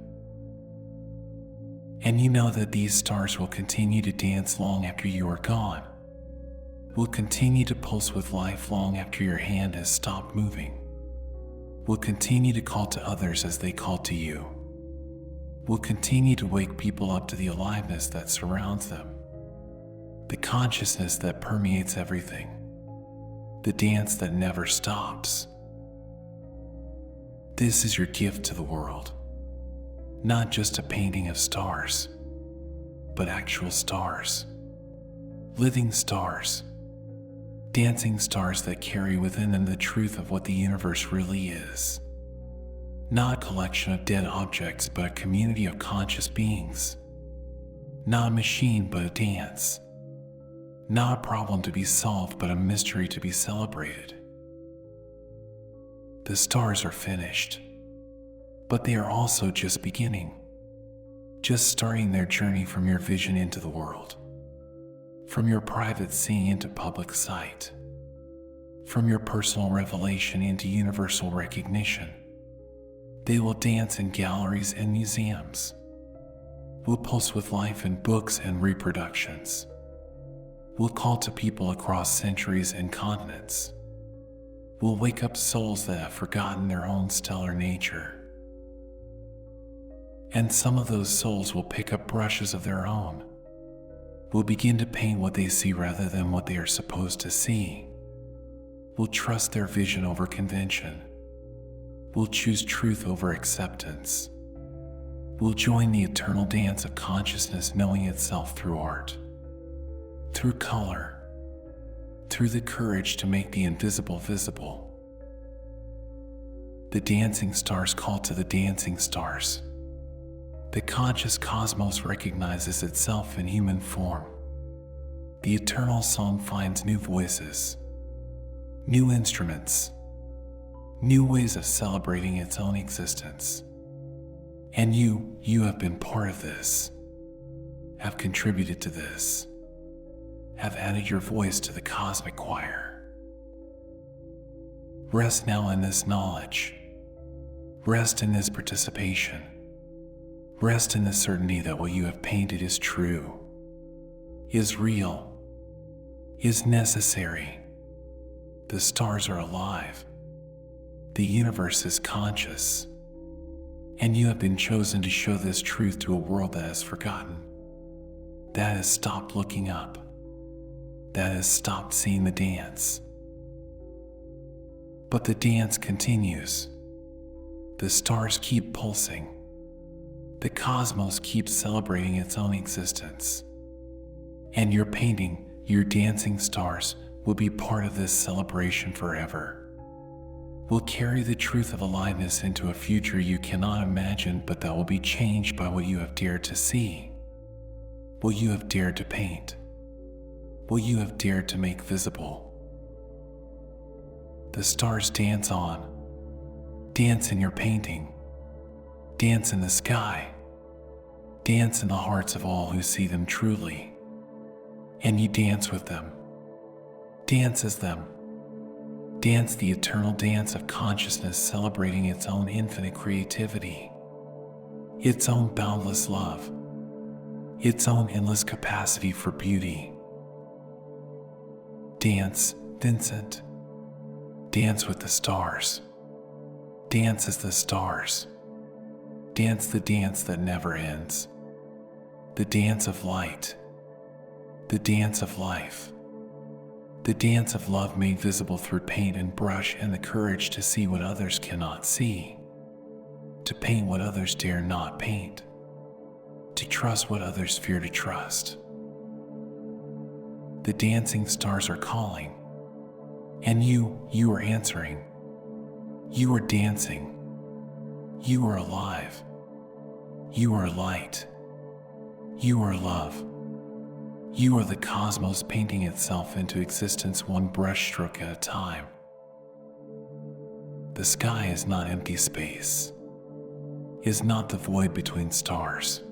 S1: And you know that these stars will continue to dance long after you are gone, will continue to pulse with life long after your hand has stopped moving, will continue to call to others as they call to you, will continue to wake people up to the aliveness that surrounds them, the consciousness that permeates everything, the dance that never stops. This is your gift to the world. Not just a painting of stars, but actual stars, living stars, dancing stars that carry within them the truth of what the universe really is. Not a collection of dead objects, but a community of conscious beings. Not a machine, but a dance. Not a problem to be solved, but a mystery to be celebrated. The stars are finished, but they are also just beginning, just starting their journey from your vision into the world, from your private seeing into public sight, from your personal revelation into universal recognition. They will dance in galleries and museums, will pulse with life in books and reproductions, will call to people across centuries and continents, will wake up souls that have forgotten their own stellar nature. And some of those souls will pick up brushes of their own, will begin to paint what they see rather than what they are supposed to see, will trust their vision over convention, will choose truth over acceptance, will join the eternal dance of consciousness knowing itself through art, through color, through the courage to make the invisible visible. The dancing stars call to the dancing stars. The conscious cosmos recognizes itself in human form. The eternal song finds new voices, new instruments, new ways of celebrating its own existence. And you have been part of this, have contributed to this, have added your voice to the cosmic choir. Rest now in this knowledge. Rest in this participation. Rest in the certainty that what you have painted is true, is real, is necessary. The stars are alive. The universe is conscious. And you have been chosen to show this truth to a world that has forgotten, that has stopped looking up, that has stopped seeing the dance. But the dance continues. The stars keep pulsing. The cosmos keeps celebrating its own existence. And your painting, your dancing stars, will be part of this celebration forever. Will carry the truth of aliveness into a future you cannot imagine, but that will be changed by what you have dared to see, what you have dared to paint, what you have dared to make visible. The stars dance on. Dance in your painting. Dance in the sky. Dance in the hearts of all who see them truly. And you dance with them. Dance as them. Dance the eternal dance of consciousness celebrating its own infinite creativity, its own boundless love, its own endless capacity for beauty. Dance, Vincent. Dance with the stars. Dance as the stars. Dance the dance that never ends. The dance of light. The dance of life. The dance of love made visible through paint and brush, and the courage to see what others cannot see, to paint what others dare not paint, to trust what others fear to trust. The dancing stars are calling, and you are answering. You are dancing. You are alive. You are light. You are love. You are the cosmos painting itself into existence one brushstroke at a time. The sky is not empty space, is not the void between stars,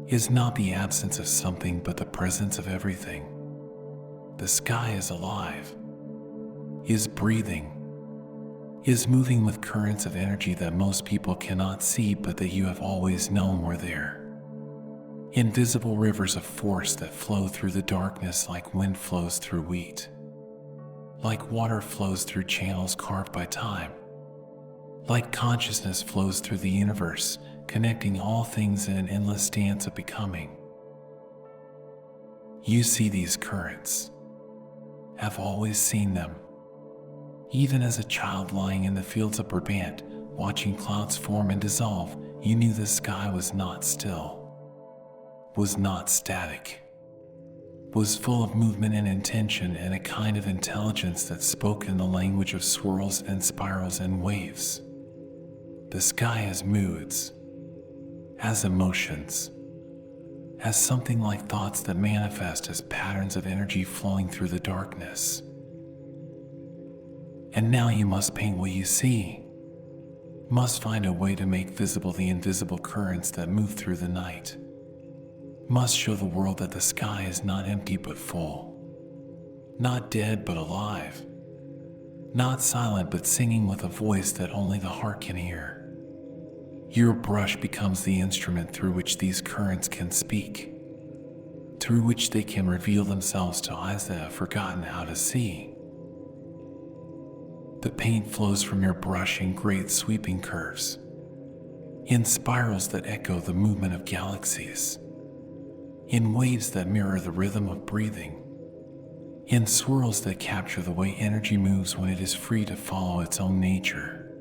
S1: is not the absence of something but the presence of everything. The sky is alive, is breathing, is moving with currents of energy that most people cannot see but that you have always known were there. Invisible rivers of force that flow through the darkness like wind flows through wheat, like water flows through channels carved by time, like consciousness flows through the universe, connecting all things in an endless dance of becoming. You see these currents, have always seen them. Even as a child lying in the fields of Brabant, watching clouds form and dissolve, you knew the sky was not still, was not static, was full of movement and intention and a kind of intelligence that spoke in the language of swirls and spirals and waves. The sky has moods, has emotions, has something like thoughts that manifest as patterns of energy flowing through the darkness. And now you must paint what you see, must find a way to make visible the invisible currents that move through the night, must show the world that the sky is not empty but full, not dead but alive, not silent but singing with a voice that only the heart can hear. Your brush becomes the instrument through which these currents can speak, through which they can reveal themselves to eyes that have forgotten how to see. The paint flows from your brush in great sweeping curves, in spirals that echo the movement of galaxies, in waves that mirror the rhythm of breathing, in swirls that capture the way energy moves when it is free to follow its own nature,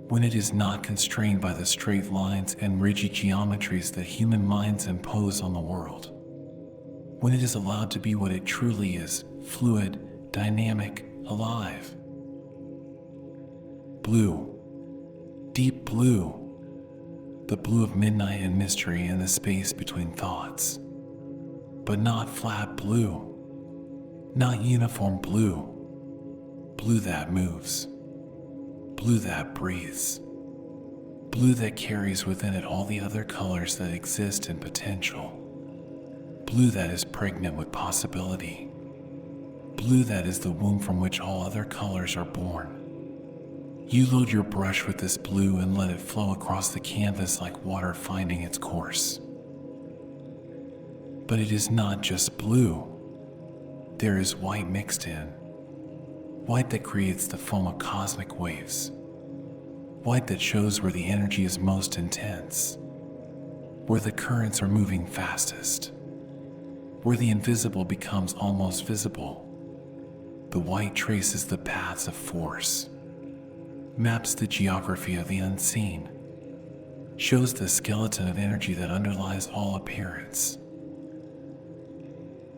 S1: when it is not constrained by the straight lines and rigid geometries that human minds impose on the world, when it is allowed to be what it truly is, fluid, dynamic, alive. Blue, deep blue, the blue of midnight and mystery and the space between thoughts, but not flat blue, not uniform blue, blue that moves, blue that breathes, blue that carries within it all the other colors that exist in potential, blue that is pregnant with possibility, blue that is the womb from which all other colors are born. You load your brush with this blue and let it flow across the canvas like water finding its course. But it is not just blue. There is white mixed in. White that creates the foam of cosmic waves. White that shows where the energy is most intense. Where the currents are moving fastest. Where the invisible becomes almost visible. The white traces the paths of force. Maps the geography of the unseen, shows the skeleton of energy that underlies all appearance.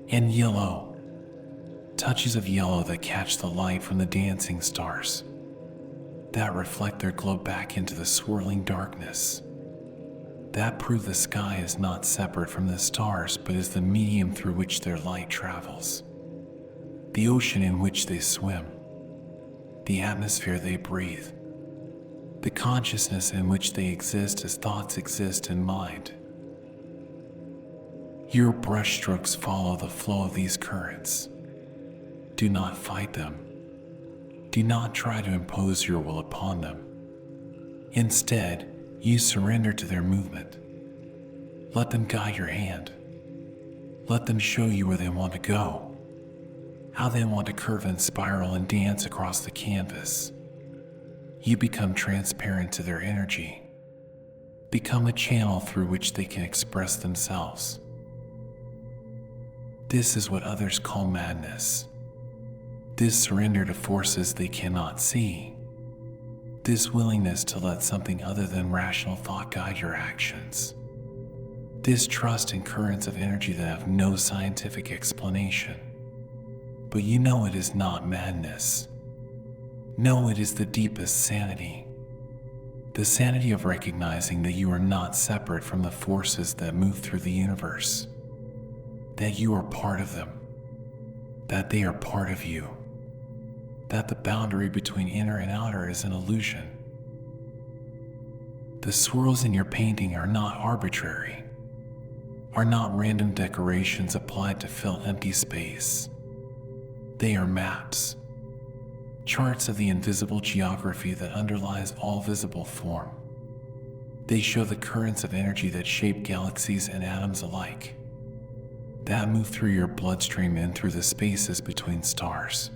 S1: And yellow, touches of yellow that catch the light from the dancing stars, that reflect their glow back into the swirling darkness, that prove the sky is not separate from the stars but is the medium through which their light travels, the ocean in which they swim, the atmosphere they breathe, the consciousness in which they exist as thoughts exist in mind. Your brushstrokes follow the flow of these currents. Do not fight them. Do not try to impose your will upon them. Instead, you surrender to their movement. Let them guide your hand. Let them show you where they want to go, how they want to curve and spiral and dance across the canvas. You become transparent to their energy. Become a channel through which they can express themselves. This is what others call madness. This surrender to forces they cannot see. This willingness to let something other than rational thought guide your actions. This trust in currents of energy that have no scientific explanation. But you know it is not madness. No, it is the deepest sanity. The sanity of recognizing that you are not separate from the forces that move through the universe. That you are part of them. That they are part of you. That the boundary between inner and outer is an illusion. The swirls in your painting are not arbitrary, are not random decorations applied to fill empty space. They are maps, charts of the invisible geography that underlies all visible form. They show the currents of energy that shape galaxies and atoms alike, that move through your bloodstream and through the spaces between stars,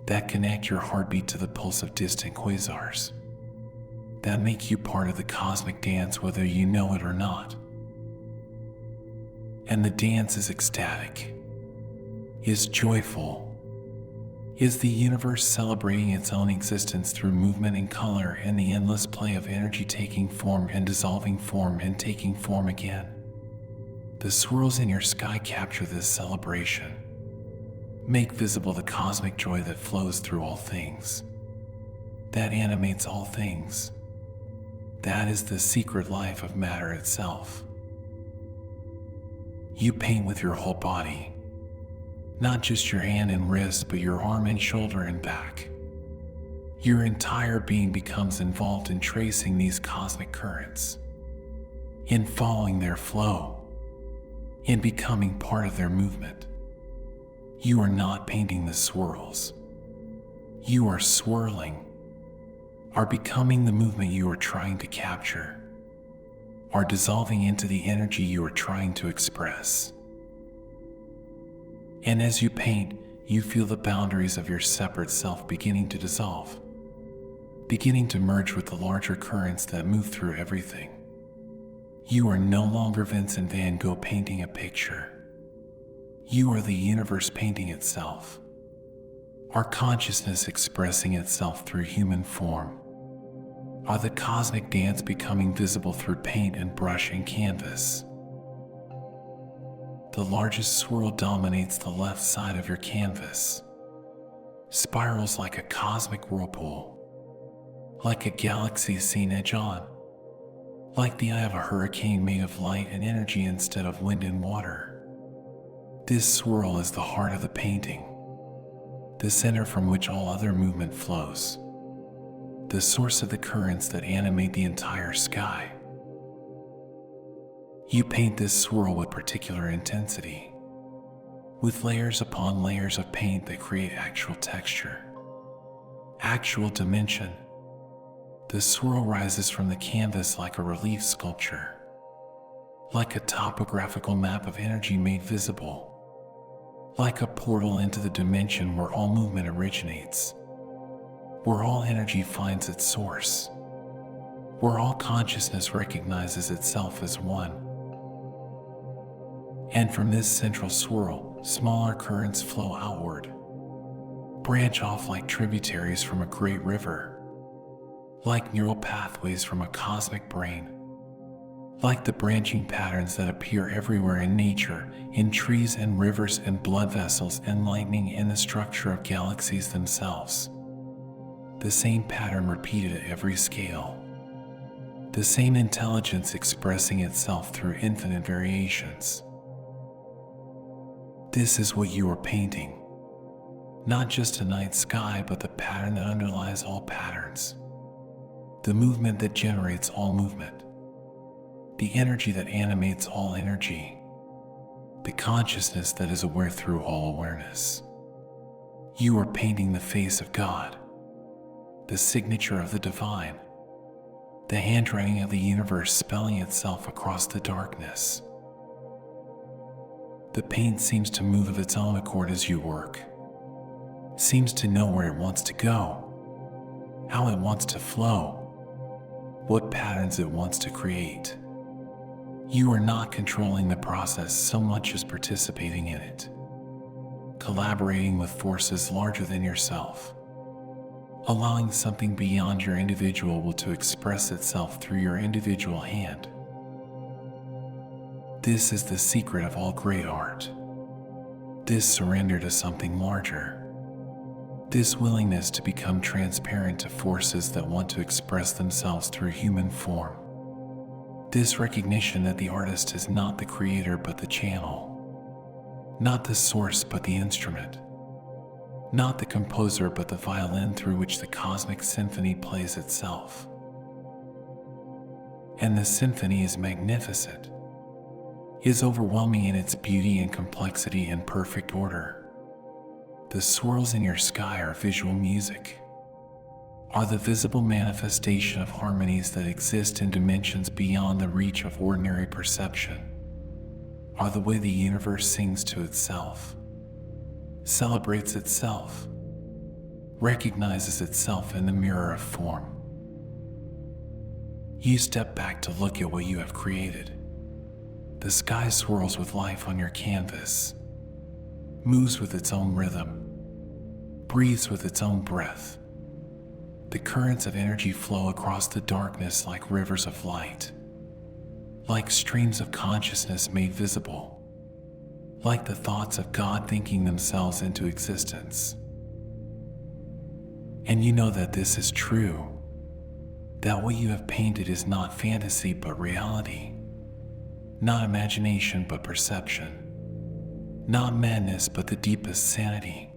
S1: that connect your heartbeat to the pulse of distant quasars, that make you part of the cosmic dance whether you know it or not. And the dance is ecstatic, is joyful, is the universe celebrating its own existence through movement and color and the endless play of energy taking form and dissolving form and taking form again. The swirls in your sky capture this celebration. Make visible the cosmic joy that flows through all things, that animates all things. That is the secret life of matter itself. You paint with your whole body, not just your hand and wrist, but your arm and shoulder and back. Your entire being becomes involved in tracing these cosmic currents, in following their flow, in becoming part of their movement. You are not painting the swirls. You are swirling, are becoming the movement you are trying to capture, are dissolving into the energy you are trying to express. And as you paint, you feel the boundaries of your separate self beginning to dissolve, beginning to merge with the larger currents that move through everything. You are no longer Vincent van Gogh painting a picture. You are the universe painting itself. Our consciousness expressing itself through human form. Are the cosmic dance becoming visible through paint and brush and canvas. The largest swirl dominates the left side of your canvas. Spirals like a cosmic whirlpool. Like a galaxy seen edge on. Like the eye of a hurricane made of light and energy instead of wind and water. This swirl is the heart of the painting. The center from which all other movement flows. The source of the currents that animate the entire sky. You paint this swirl with particular intensity, with layers upon layers of paint that create actual texture, actual dimension. The swirl rises from the canvas like a relief sculpture, like a topographical map of energy made visible, like a portal into the dimension where all movement originates, where all energy finds its source, where all consciousness recognizes itself as one. And from this central swirl, smaller currents flow outward, branch off like tributaries from a great river, like neural pathways from a cosmic brain, like the branching patterns that appear everywhere in nature, in trees and rivers and blood vessels and lightning in the structure of galaxies themselves. The same pattern repeated at every scale. The same intelligence expressing itself through infinite variations. This is what you are painting. Not just a night sky, but the pattern that underlies all patterns. The movement that generates all movement. The energy that animates all energy. The consciousness that is aware through all awareness. You are painting the face of God. The signature of the divine. The handwriting of the universe spelling itself across the darkness. The paint seems to move of its own accord as you work. Seems to know where it wants to go, how it wants to flow, what patterns it wants to create. You are not controlling the process so much as participating in it, collaborating with forces larger than yourself, allowing something beyond your individual will to express itself through your individual hand. This is the secret of all great art. This surrender to something larger. This willingness to become transparent to forces that want to express themselves through human form. This recognition that the artist is not the creator but the channel. Not the source but the instrument. Not the composer but the violin through which the cosmic symphony plays itself. And the symphony is magnificent. Is overwhelming in its beauty and complexity and perfect order. The swirls in your sky are visual music, are the visible manifestation of harmonies that exist in dimensions beyond the reach of ordinary perception, are the way the universe sings to itself, celebrates itself, recognizes itself in the mirror of form. You step back to look at what you have created. The sky swirls with life on your canvas, moves with its own rhythm, breathes with its own breath. The currents of energy flow across the darkness like rivers of light, like streams of consciousness made visible, like the thoughts of God thinking themselves into existence. And you know that this is true, that what you have painted is not fantasy but reality. Not imagination but perception. Not madness but the deepest sanity.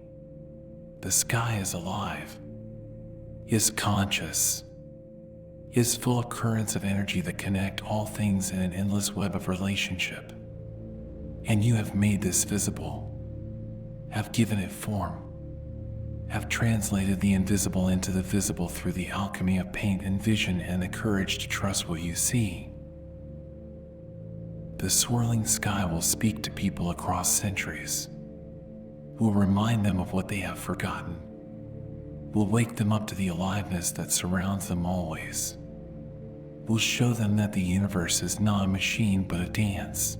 S1: The sky is alive, is conscious, is full of currents of energy that connect all things in an endless web of relationship. And you have made this visible, have given it form, have translated the invisible into the visible through the alchemy of paint and vision and the courage to trust what you see. The swirling sky will speak to people across centuries, will remind them of what they have forgotten, will wake them up to the aliveness that surrounds them always, will show them that the universe is not a machine but a dance,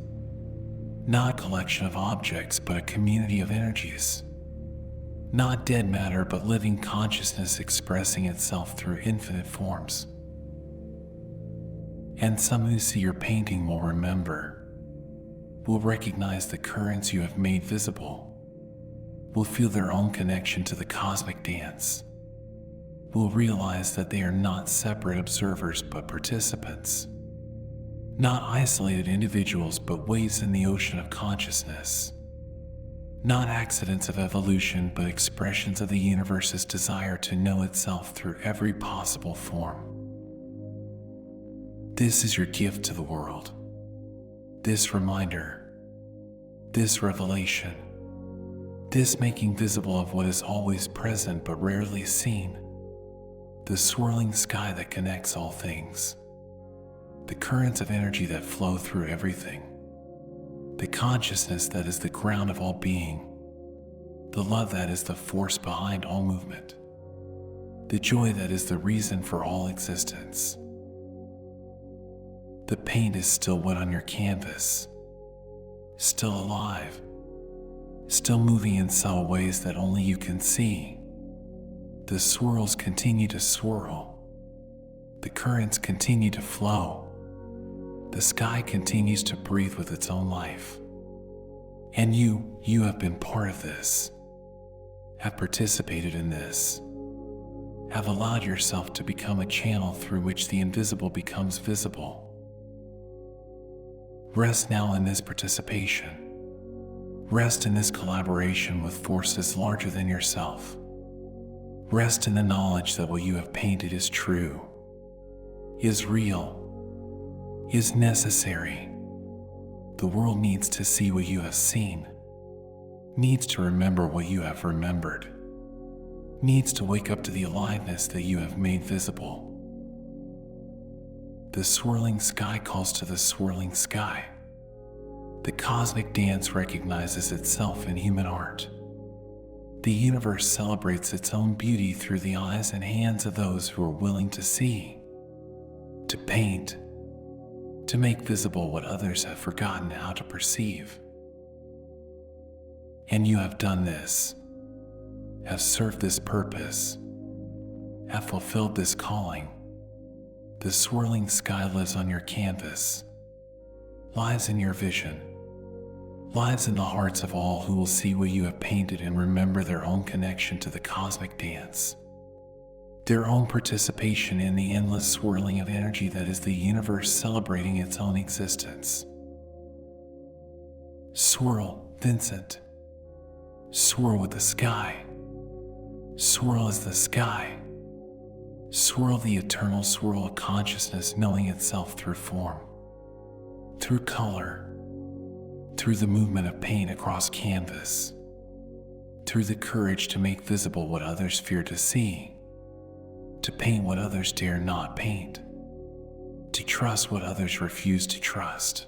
S1: Not a collection of objects, but a community of energies. Not dead matter, but living consciousness expressing itself through infinite forms. And some who see your painting will remember, will recognize the currents you have made visible, will feel their own connection to the cosmic dance, will realize that they are not separate observers but participants, not isolated individuals but waves in the ocean of consciousness, not accidents of evolution but expressions of the universe's desire to know itself through every possible form. This is your gift to the world. This reminder, this revelation, this making visible of what is always present but rarely seen, the swirling sky that connects all things, the currents of energy that flow through everything, the consciousness that is the ground of all being, the love that is the force behind all movement, the joy that is the reason for all existence. The paint is still wet on your canvas, still alive, still moving in subtle ways that only you can see. The swirls continue to swirl, the currents continue to flow, the sky continues to breathe with its own life. And you have been part of this, have participated in this, have allowed yourself to become a channel through which the invisible becomes visible. Rest now in this participation. Rest in this collaboration with forces larger than yourself. Rest in the knowledge that what you have painted is true, is real, is necessary. The world needs to see what you have seen, needs to remember what you have remembered, needs to wake up to the aliveness that you have made visible. The swirling sky calls to the swirling sky. The cosmic dance recognizes itself in human art. The universe celebrates its own beauty through the eyes and hands of those who are willing to see, to paint, to make visible what others have forgotten how to perceive. And you have done this, have served this purpose, have fulfilled this calling. The swirling sky lives on your canvas, lives in your vision, lives in the hearts of all who will see what you have painted and remember their own connection to the cosmic dance, their own participation in the endless swirling of energy that is the universe celebrating its own existence. Swirl, Vincent. Swirl with the sky. Swirl as the sky. Swirl the eternal swirl of consciousness knowing itself through form, through color, through the movement of paint across canvas, through the courage to make visible what others fear to see, to paint what others dare not paint, to trust what others refuse to trust.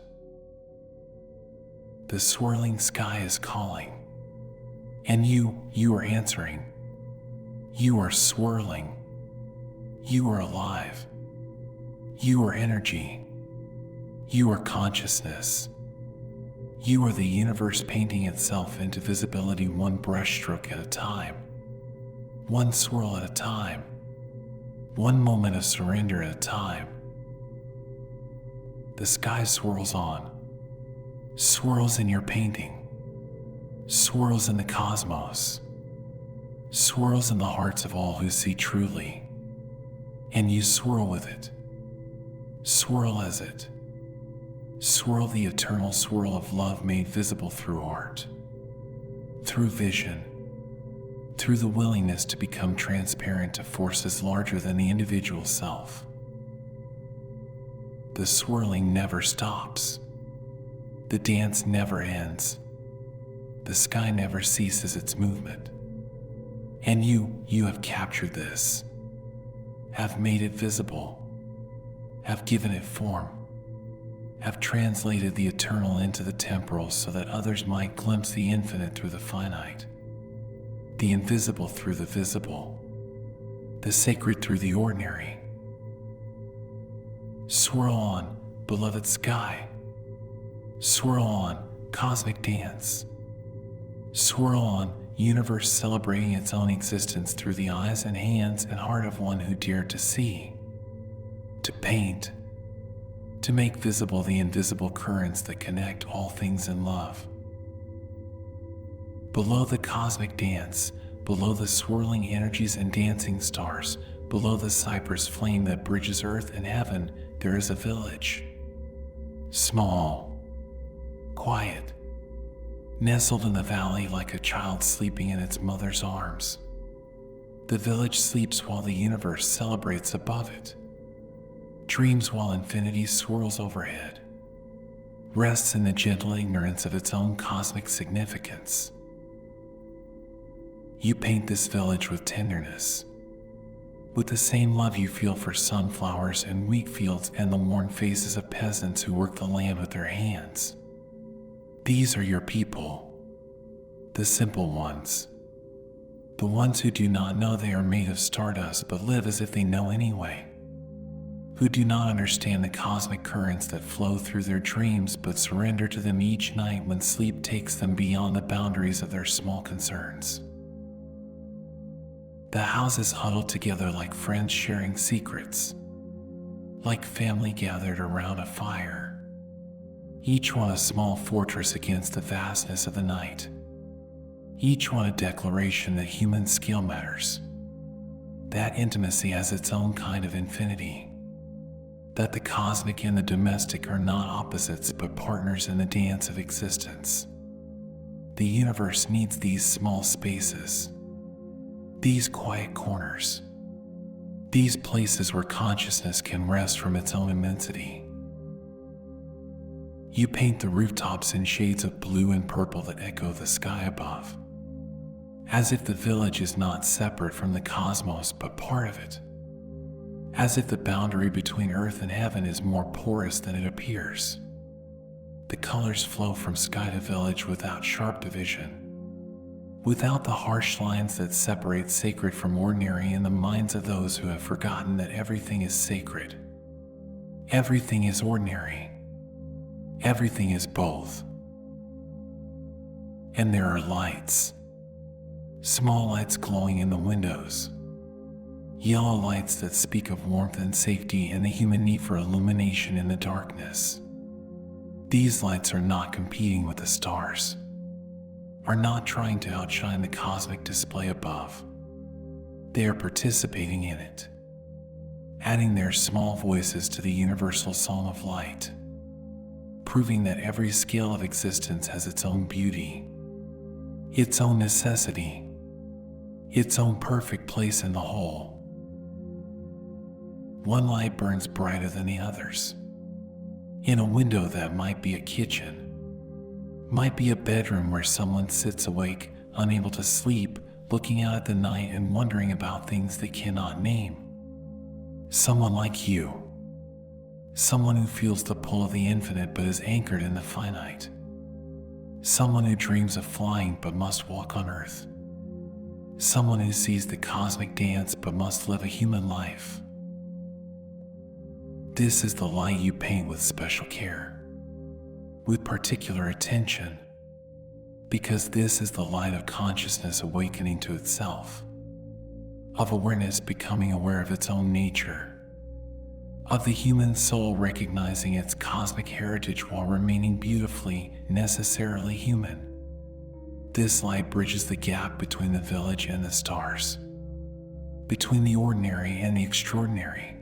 S1: The swirling sky is calling, and you are answering. You are swirling. You are alive. You are energy. You are consciousness. You are the universe painting itself into visibility one brushstroke at a time, one swirl at a time, one moment of surrender at a time. The sky swirls on, swirls in your painting, swirls in the cosmos, swirls in the hearts of all who see truly. And you swirl with it, swirl as it, swirl the eternal swirl of love made visible through art, through vision, through the willingness to become transparent to forces larger than the individual self. The swirling never stops, the dance never ends, the sky never ceases its movement. And you have captured this, have made it visible, have given it form, have translated the eternal into the temporal so that others might glimpse the infinite through the finite, the invisible through the visible, the sacred through the ordinary. Swirl on, beloved sky. Swirl on, cosmic dance. Swirl on, universe celebrating its own existence through the eyes and hands and heart of one who dared to see, to paint, to make visible the invisible currents that connect all things in love. Below the cosmic dance, below the swirling energies and dancing stars, below the cypress flame that bridges earth and heaven, there is a village. Small, quiet, nestled in the valley like a child sleeping in its mother's arms. The village sleeps while the universe celebrates above it, dreams while infinity swirls overhead, rests in the gentle ignorance of its own cosmic significance. You paint this village with tenderness, with the same love you feel for sunflowers and wheat fields and the worn faces of peasants who work the land with their hands. These are your people, the simple ones, the ones who do not know they are made of stardust but live as if they know anyway, who do not understand the cosmic currents that flow through their dreams but surrender to them each night when sleep takes them beyond the boundaries of their small concerns. The houses huddled together like friends sharing secrets, like family gathered around a fire, each one a small fortress against the vastness of the night, each one a declaration that human scale matters, that intimacy has its own kind of infinity, that the cosmic and the domestic are not opposites but partners in the dance of existence. The universe needs these small spaces, these quiet corners, these places where consciousness can rest from its own immensity. You paint the rooftops in shades of blue and purple that echo the sky above, as if the village is not separate from the cosmos but part of it, as if the boundary between earth and heaven is more porous than it appears. The colors flow from sky to village without sharp division, without the harsh lines that separate sacred from ordinary in the minds of those who have forgotten that everything is sacred. Everything is ordinary. Everything is both. And there are lights. Small lights glowing in the windows. Yellow lights that speak of warmth and safety and the human need for illumination in the darkness. These lights are not competing with the stars, are not trying to outshine the cosmic display above. They are participating in it, adding their small voices to the universal song of light, proving that every scale of existence has its own beauty, its own necessity, its own perfect place in the whole. One light burns brighter than the others. In a window that might be a kitchen, might be a bedroom where someone sits awake, unable to sleep, looking out at the night and wondering about things they cannot name. Someone like you. Someone who feels the pull of the infinite but is anchored in the finite. Someone who dreams of flying but must walk on earth. Someone who sees the cosmic dance but must live a human life. This is the light you paint with special care, with particular attention, because this is the light of consciousness awakening to itself, of awareness becoming aware of its own nature, of the human soul recognizing its cosmic heritage while remaining beautifully, necessarily human. This light bridges the gap between the village and the stars, between the ordinary and the extraordinary,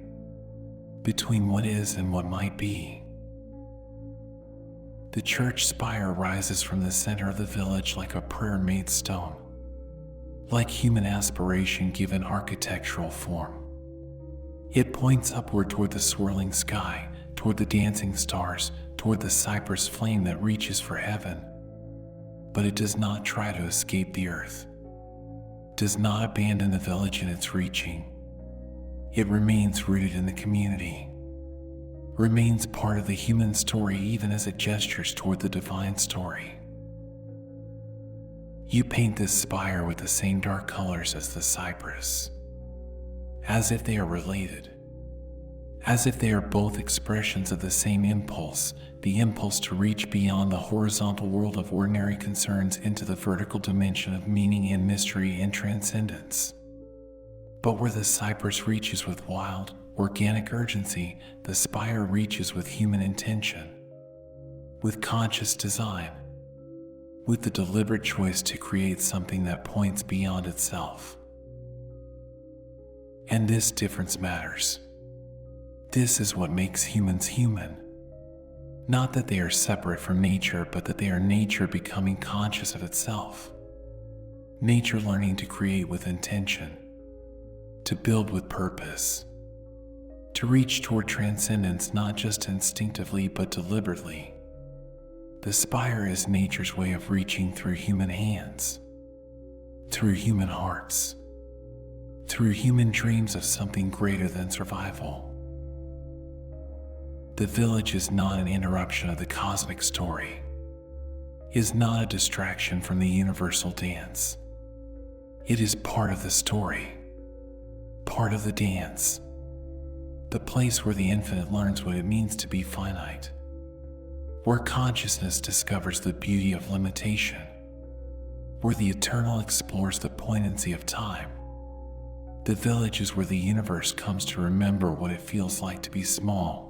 S1: between what is and what might be. The church spire rises from the center of the village like a prayer made stone, like human aspiration given architectural form. It points upward toward the swirling sky, toward the dancing stars, toward the cypress flame that reaches for heaven. But it does not try to escape the earth, does not abandon the village in its reaching. It remains rooted in the community, remains part of the human story even as it gestures toward the divine story. You paint this spire with the same dark colors as the cypress, as if they are related, as if they are both expressions of the same impulse, the impulse to reach beyond the horizontal world of ordinary concerns into the vertical dimension of meaning and mystery and transcendence. But where the cypress reaches with wild, organic urgency, the spire reaches with human intention, with conscious design, with the deliberate choice to create something that points beyond itself. And this difference matters. This is what makes humans human. Not that they are separate from nature, but that they are nature becoming conscious of itself. Nature learning to create with intention, to build with purpose, to reach toward transcendence not just instinctively but deliberately. The spire is nature's way of reaching through human hands, through human hearts, through human dreams of something greater than survival. The village is not an interruption of the cosmic story, is not a distraction from the universal dance. It is part of the story, part of the dance, the place where the infinite learns what it means to be finite, where consciousness discovers the beauty of limitation, where the eternal explores the poignancy of time. The village is where the universe comes to remember what it feels like to be small,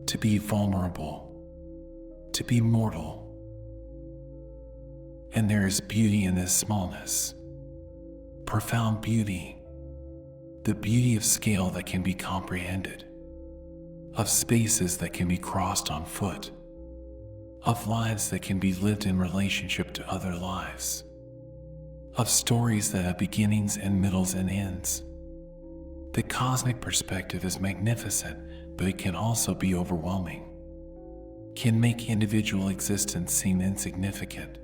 S1: to be vulnerable, to be mortal. And there is beauty in this smallness, profound beauty, the beauty of scale that can be comprehended, of spaces that can be crossed on foot, of lives that can be lived in relationship to other lives, of stories that have beginnings and middles and ends. The cosmic perspective is magnificent, but it can also be overwhelming, can make individual existence seem insignificant.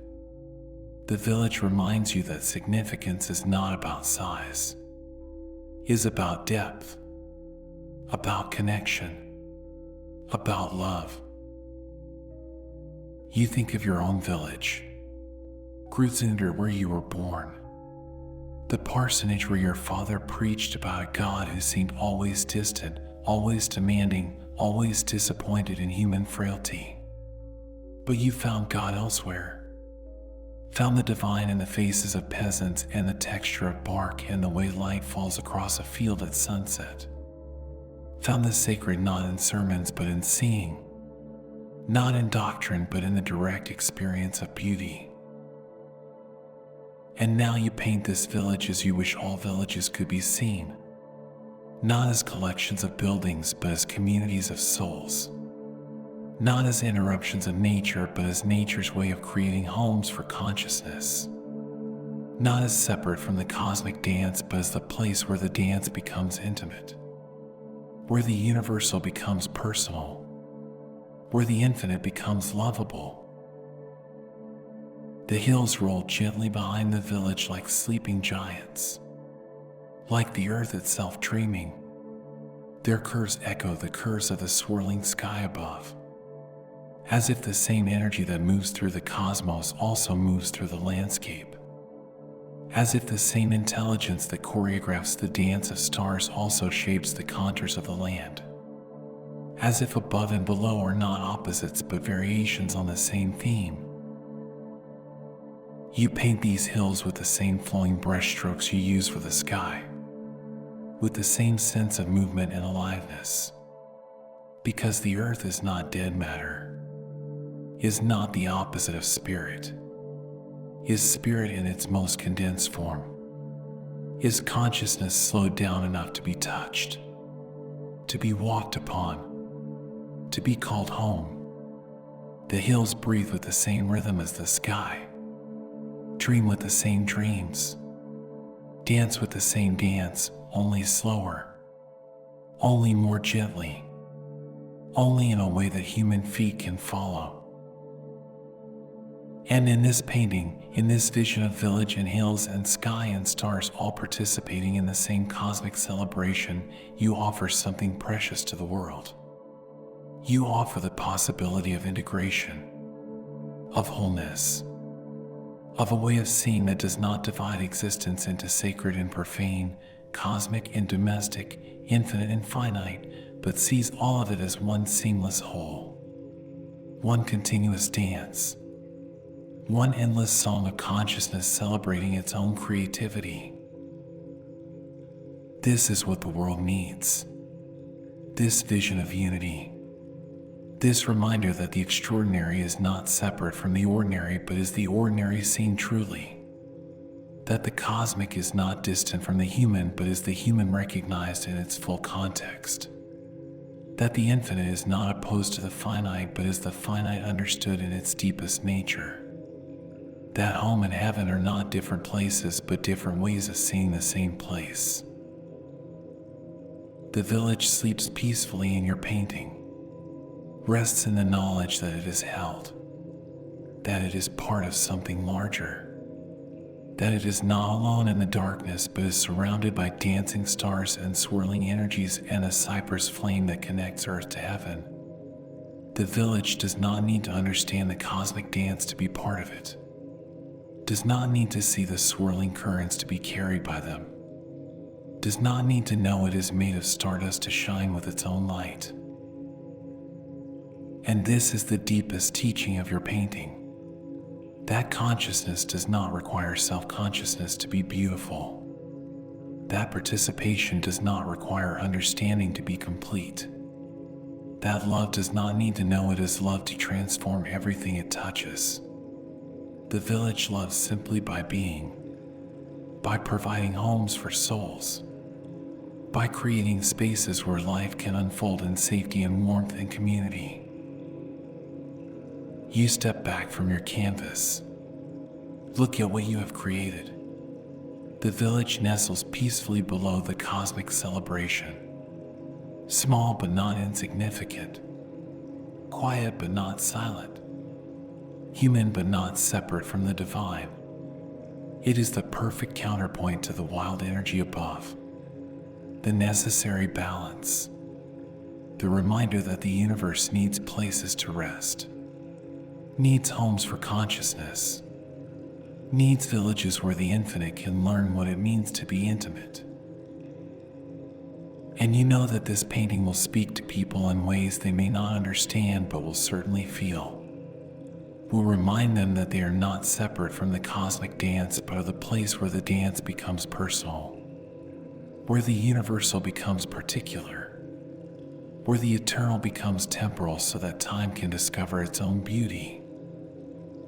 S1: The village reminds you that significance is not about size, is about depth, about connection, about love. You think of your own village, Grutzinder, where you were born, the parsonage where your father preached about a God who seemed always distant, always demanding, always disappointed in human frailty. But you found God elsewhere, found the divine in the faces of peasants and the texture of bark and the way light falls across a field at sunset, found the sacred not in sermons but in seeing, not in doctrine but in the direct experience of beauty. And now you paint this village as you wish all villages could be seen, not as collections of buildings but as communities of souls, not as interruptions of nature but as nature's way of creating homes for consciousness, not as separate from the cosmic dance but as the place where the dance becomes intimate, where the universal becomes personal, where the infinite becomes lovable. The hills roll gently behind the village like sleeping giants, like the earth itself dreaming. Their curves echo the curves of the swirling sky above, as if the same energy that moves through the cosmos also moves through the landscape, as if the same intelligence that choreographs the dance of stars also shapes the contours of the land, as if above and below are not opposites but variations on the same theme. You paint these hills with the same flowing brushstrokes you use for the sky, with the same sense of movement and aliveness, because the earth is not dead matter, is not the opposite of spirit, is spirit in its most condensed form, is consciousness slowed down enough to be touched, to be walked upon, to be called home. The hills breathe with the same rhythm as the sky, dream with the same dreams, dance with the same dance, only slower, only more gently, only in a way that human feet can follow. And in this painting, in this vision of village and hills and sky and stars all participating in the same cosmic celebration, you offer something precious to the world. You offer the possibility of integration, of wholeness, of a way of seeing that does not divide existence into sacred and profane, cosmic and domestic, infinite and finite, but sees all of it as one seamless whole, one continuous dance, one endless song of consciousness celebrating its own creativity. This is what the world needs. This vision of unity. This reminder that the extraordinary is not separate from the ordinary, but is the ordinary seen truly. That the cosmic is not distant from the human, but is the human recognized in its full context. That the infinite is not opposed to the finite, but is the finite understood in its deepest nature. That home and heaven are not different places, but different ways of seeing the same place. The village sleeps peacefully in your painting, rests in the knowledge that it is held, that it is part of something larger, that it is not alone in the darkness, but is surrounded by dancing stars and swirling energies and a cypress flame that connects earth to heaven. The village does not need to understand the cosmic dance to be part of it, does not need to see the swirling currents to be carried by them, does not need to know it is made of stardust to shine with its own light. And this is the deepest teaching of your painting. That consciousness does not require self-consciousness to be beautiful. That participation does not require understanding to be complete. That love does not need to know it is love to transform everything it touches. The village loves simply by being, by providing homes for souls, by creating spaces where life can unfold in safety and warmth and community. You step back from your canvas. Look at what you have created. The village nestles peacefully below the cosmic celebration. Small but not insignificant. Quiet but not silent. Human but not separate from the divine. It is the perfect counterpoint to the wild energy above. The necessary balance. The reminder that the universe needs places to rest. Needs homes for consciousness. Needs villages where the infinite can learn what it means to be intimate. And you know that this painting will speak to people in ways they may not understand but will certainly feel. Will remind them that they are not separate from the cosmic dance, but are the place where the dance becomes personal, where the universal becomes particular, where the eternal becomes temporal so that time can discover its own beauty,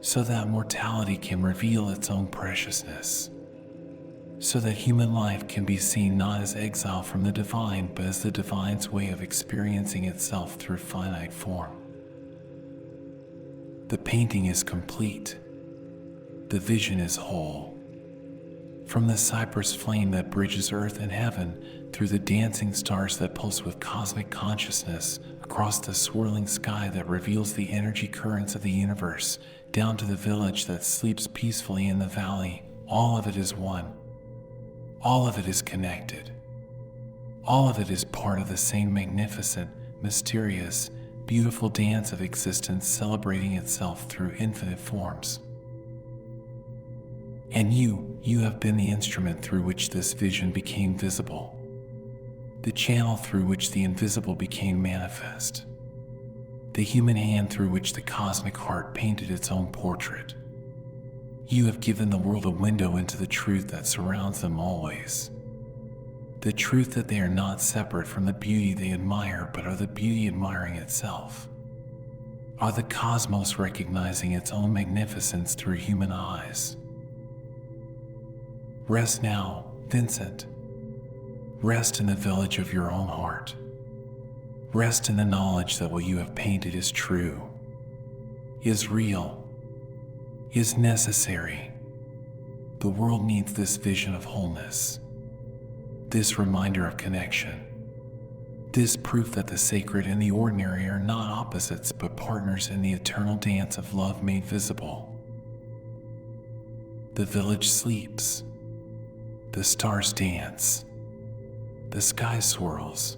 S1: so that mortality can reveal its own preciousness, so that human life can be seen not as exile from the divine, but as the divine's way of experiencing itself through finite form. The painting is complete. The vision is whole. From the cypress flame that bridges earth and heaven, through the dancing stars that pulse with cosmic consciousness, across the swirling sky that reveals the energy currents of the universe, down to the village that sleeps peacefully in the valley, all of it is one. All of it is connected. All of it is part of the same magnificent, mysterious, beautiful dance of existence celebrating itself through infinite forms. And you have been the instrument through which this vision became visible, the channel through which the invisible became manifest, the human hand through which the cosmic heart painted its own portrait. You have given the world a window into the truth that surrounds them always. The truth that they are not separate from the beauty they admire, but are the beauty admiring itself. Are the cosmos recognizing its own magnificence through human eyes. Rest now, Vincent. Rest in the village of your own heart. Rest in the knowledge that what you have painted is true, is real, is necessary. The world needs this vision of wholeness, this reminder of connection, this proof that the sacred and the ordinary are not opposites but partners in the eternal dance of love made visible. The village sleeps. The stars dance. The sky swirls.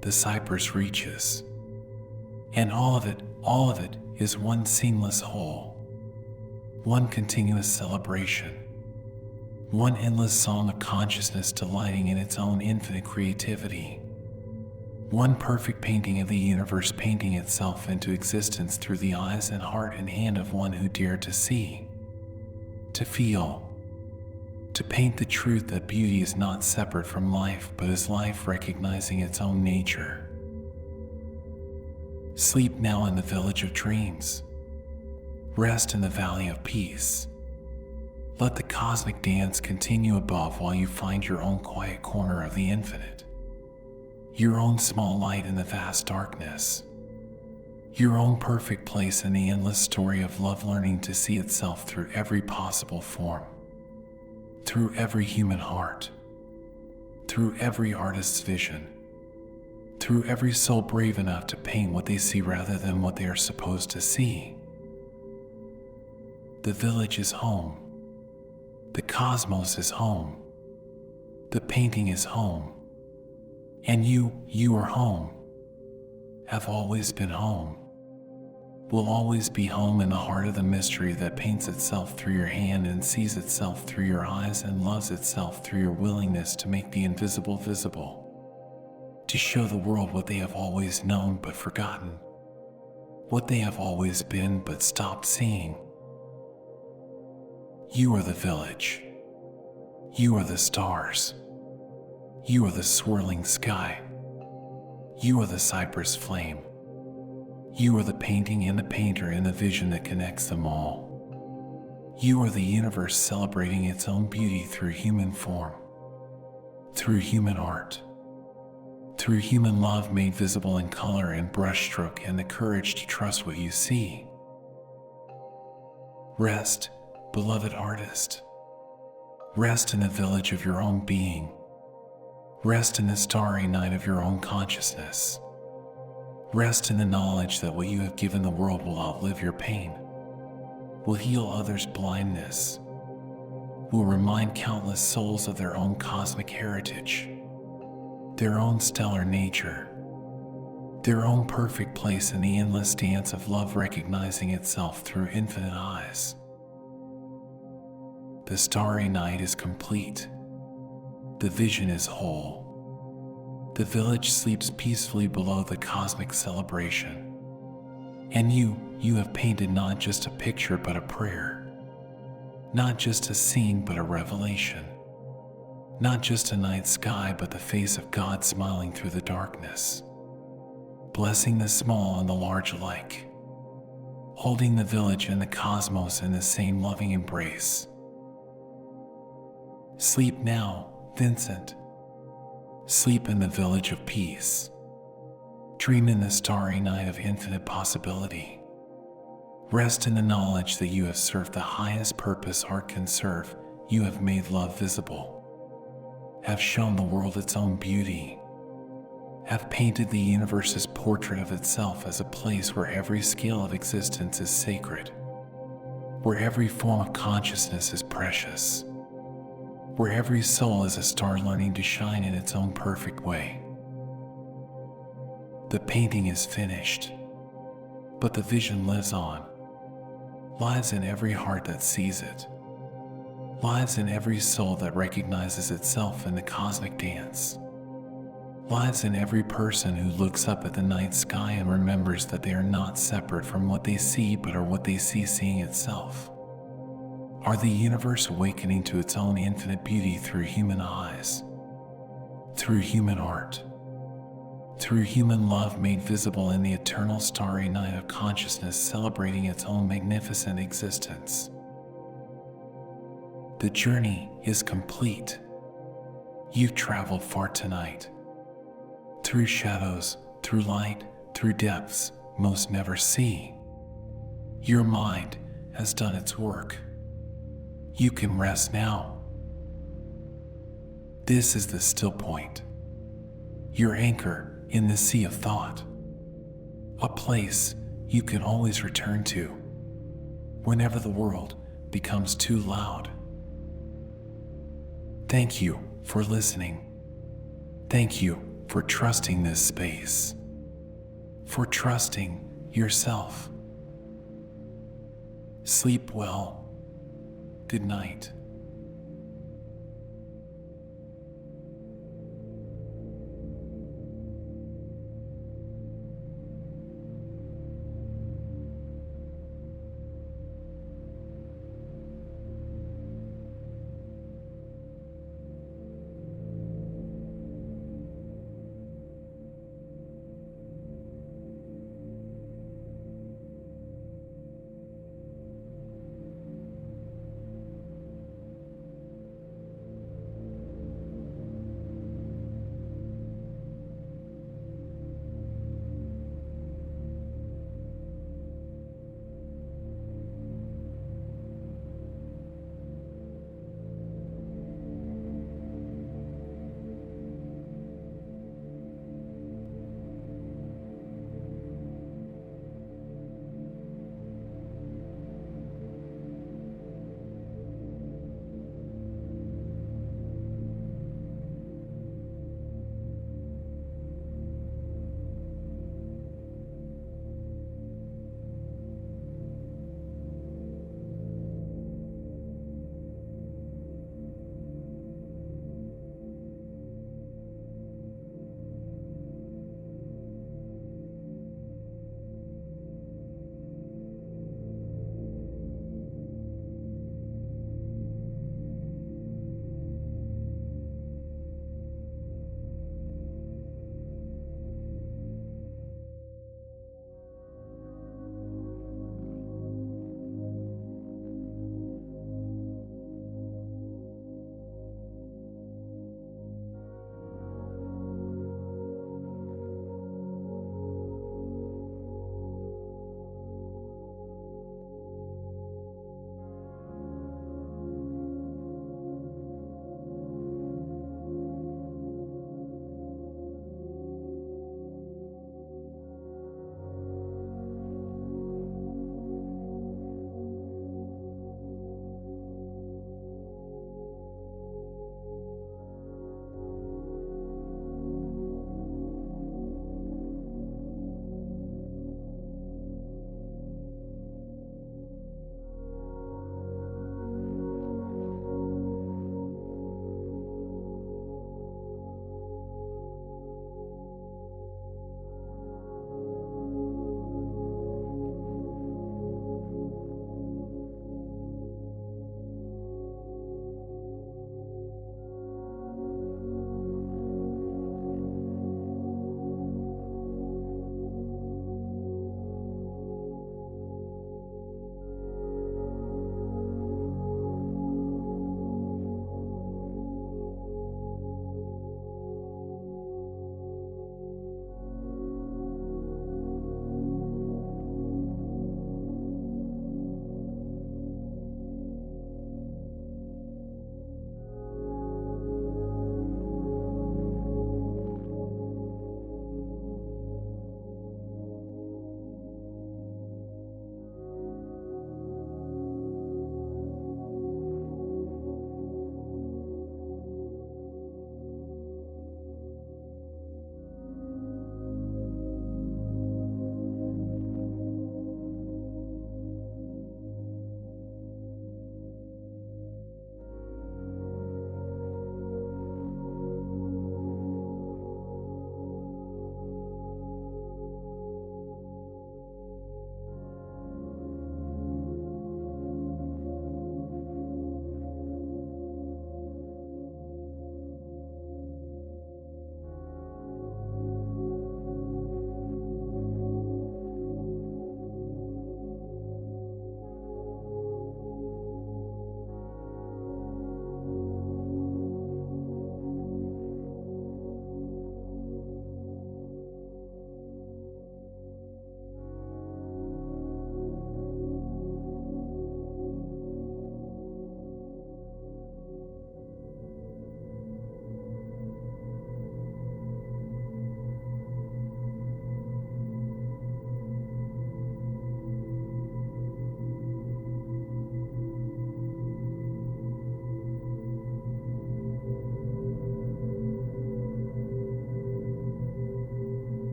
S1: The cypress reaches. And all of it is one seamless whole. One continuous celebration. One endless song of consciousness delighting in its own infinite creativity. One perfect painting of the universe painting itself into existence through the eyes and heart and hand of one who dared to see, to feel, to paint the truth that beauty is not separate from life but is life recognizing its own nature. Sleep now in the village of dreams. Rest in the valley of peace. Let the cosmic dance continue above while you find your own quiet corner of the infinite. Your own small light in the vast darkness. Your own perfect place in the endless story of love learning to see itself through every possible form. Through every human heart. Through every artist's vision. Through every soul brave enough to paint what they see rather than what they are supposed to see. The village is home. The cosmos is home. The painting is home. And you are home. Have always been home. Will always be home in the heart of the mystery that paints itself through your hand and sees itself through your eyes and loves itself through your willingness to make the invisible visible. To show the world what they have always known but forgotten. What they have always been but stopped seeing. You are the village. You are the stars. You are the swirling sky. You are the cypress flame. You are the painting and the painter and the vision that connects them all. You are the universe celebrating its own beauty through human form, through human art, through human love made visible in color and brushstroke and the courage to trust what you see. Rest, beloved artist. Rest in the village of your own being. Rest in the starry night of your own consciousness. Rest in the knowledge that what you have given the world will outlive your pain, will heal others' blindness, will remind countless souls of their own cosmic heritage, their own stellar nature, their own perfect place in the endless dance of love recognizing itself through infinite eyes. The starry night is complete. The vision is whole. The village sleeps peacefully below the cosmic celebration. And you have painted not just a picture but a prayer. Not just a scene but a revelation. Not just a night sky but the face of God smiling through the darkness. Blessing the small and the large alike. Holding the village and the cosmos in the same loving embrace. Sleep now, Vincent. Sleep in the village of peace. Dream in the starry night of infinite possibility. Rest in the knowledge that you have served the highest purpose art can serve. You have made love visible. Have shown the world its own beauty. Have painted the universe's portrait of itself as a place where every scale of existence is sacred. Where every form of consciousness is precious. Where every soul is a star learning to shine in its own perfect way. The painting is finished, but the vision lives on, lives in every heart that sees it, lives in every soul that recognizes itself in the cosmic dance, lives in every person who looks up at the night sky and remembers that they are not separate from what they see but are what they see seeing itself. Are the universe awakening to its own infinite beauty through human eyes, through human art, through human love made visible in the eternal starry night of consciousness celebrating its own magnificent existence? The journey is complete. You've traveled far tonight, through shadows, through light, through depths most never see. Your mind has done its work. You can rest now. This is the still point, your anchor in the sea of thought, a place you can always return to whenever the world becomes too loud. Thank you for listening. Thank you for trusting this space, for trusting yourself. Sleep well. Good night.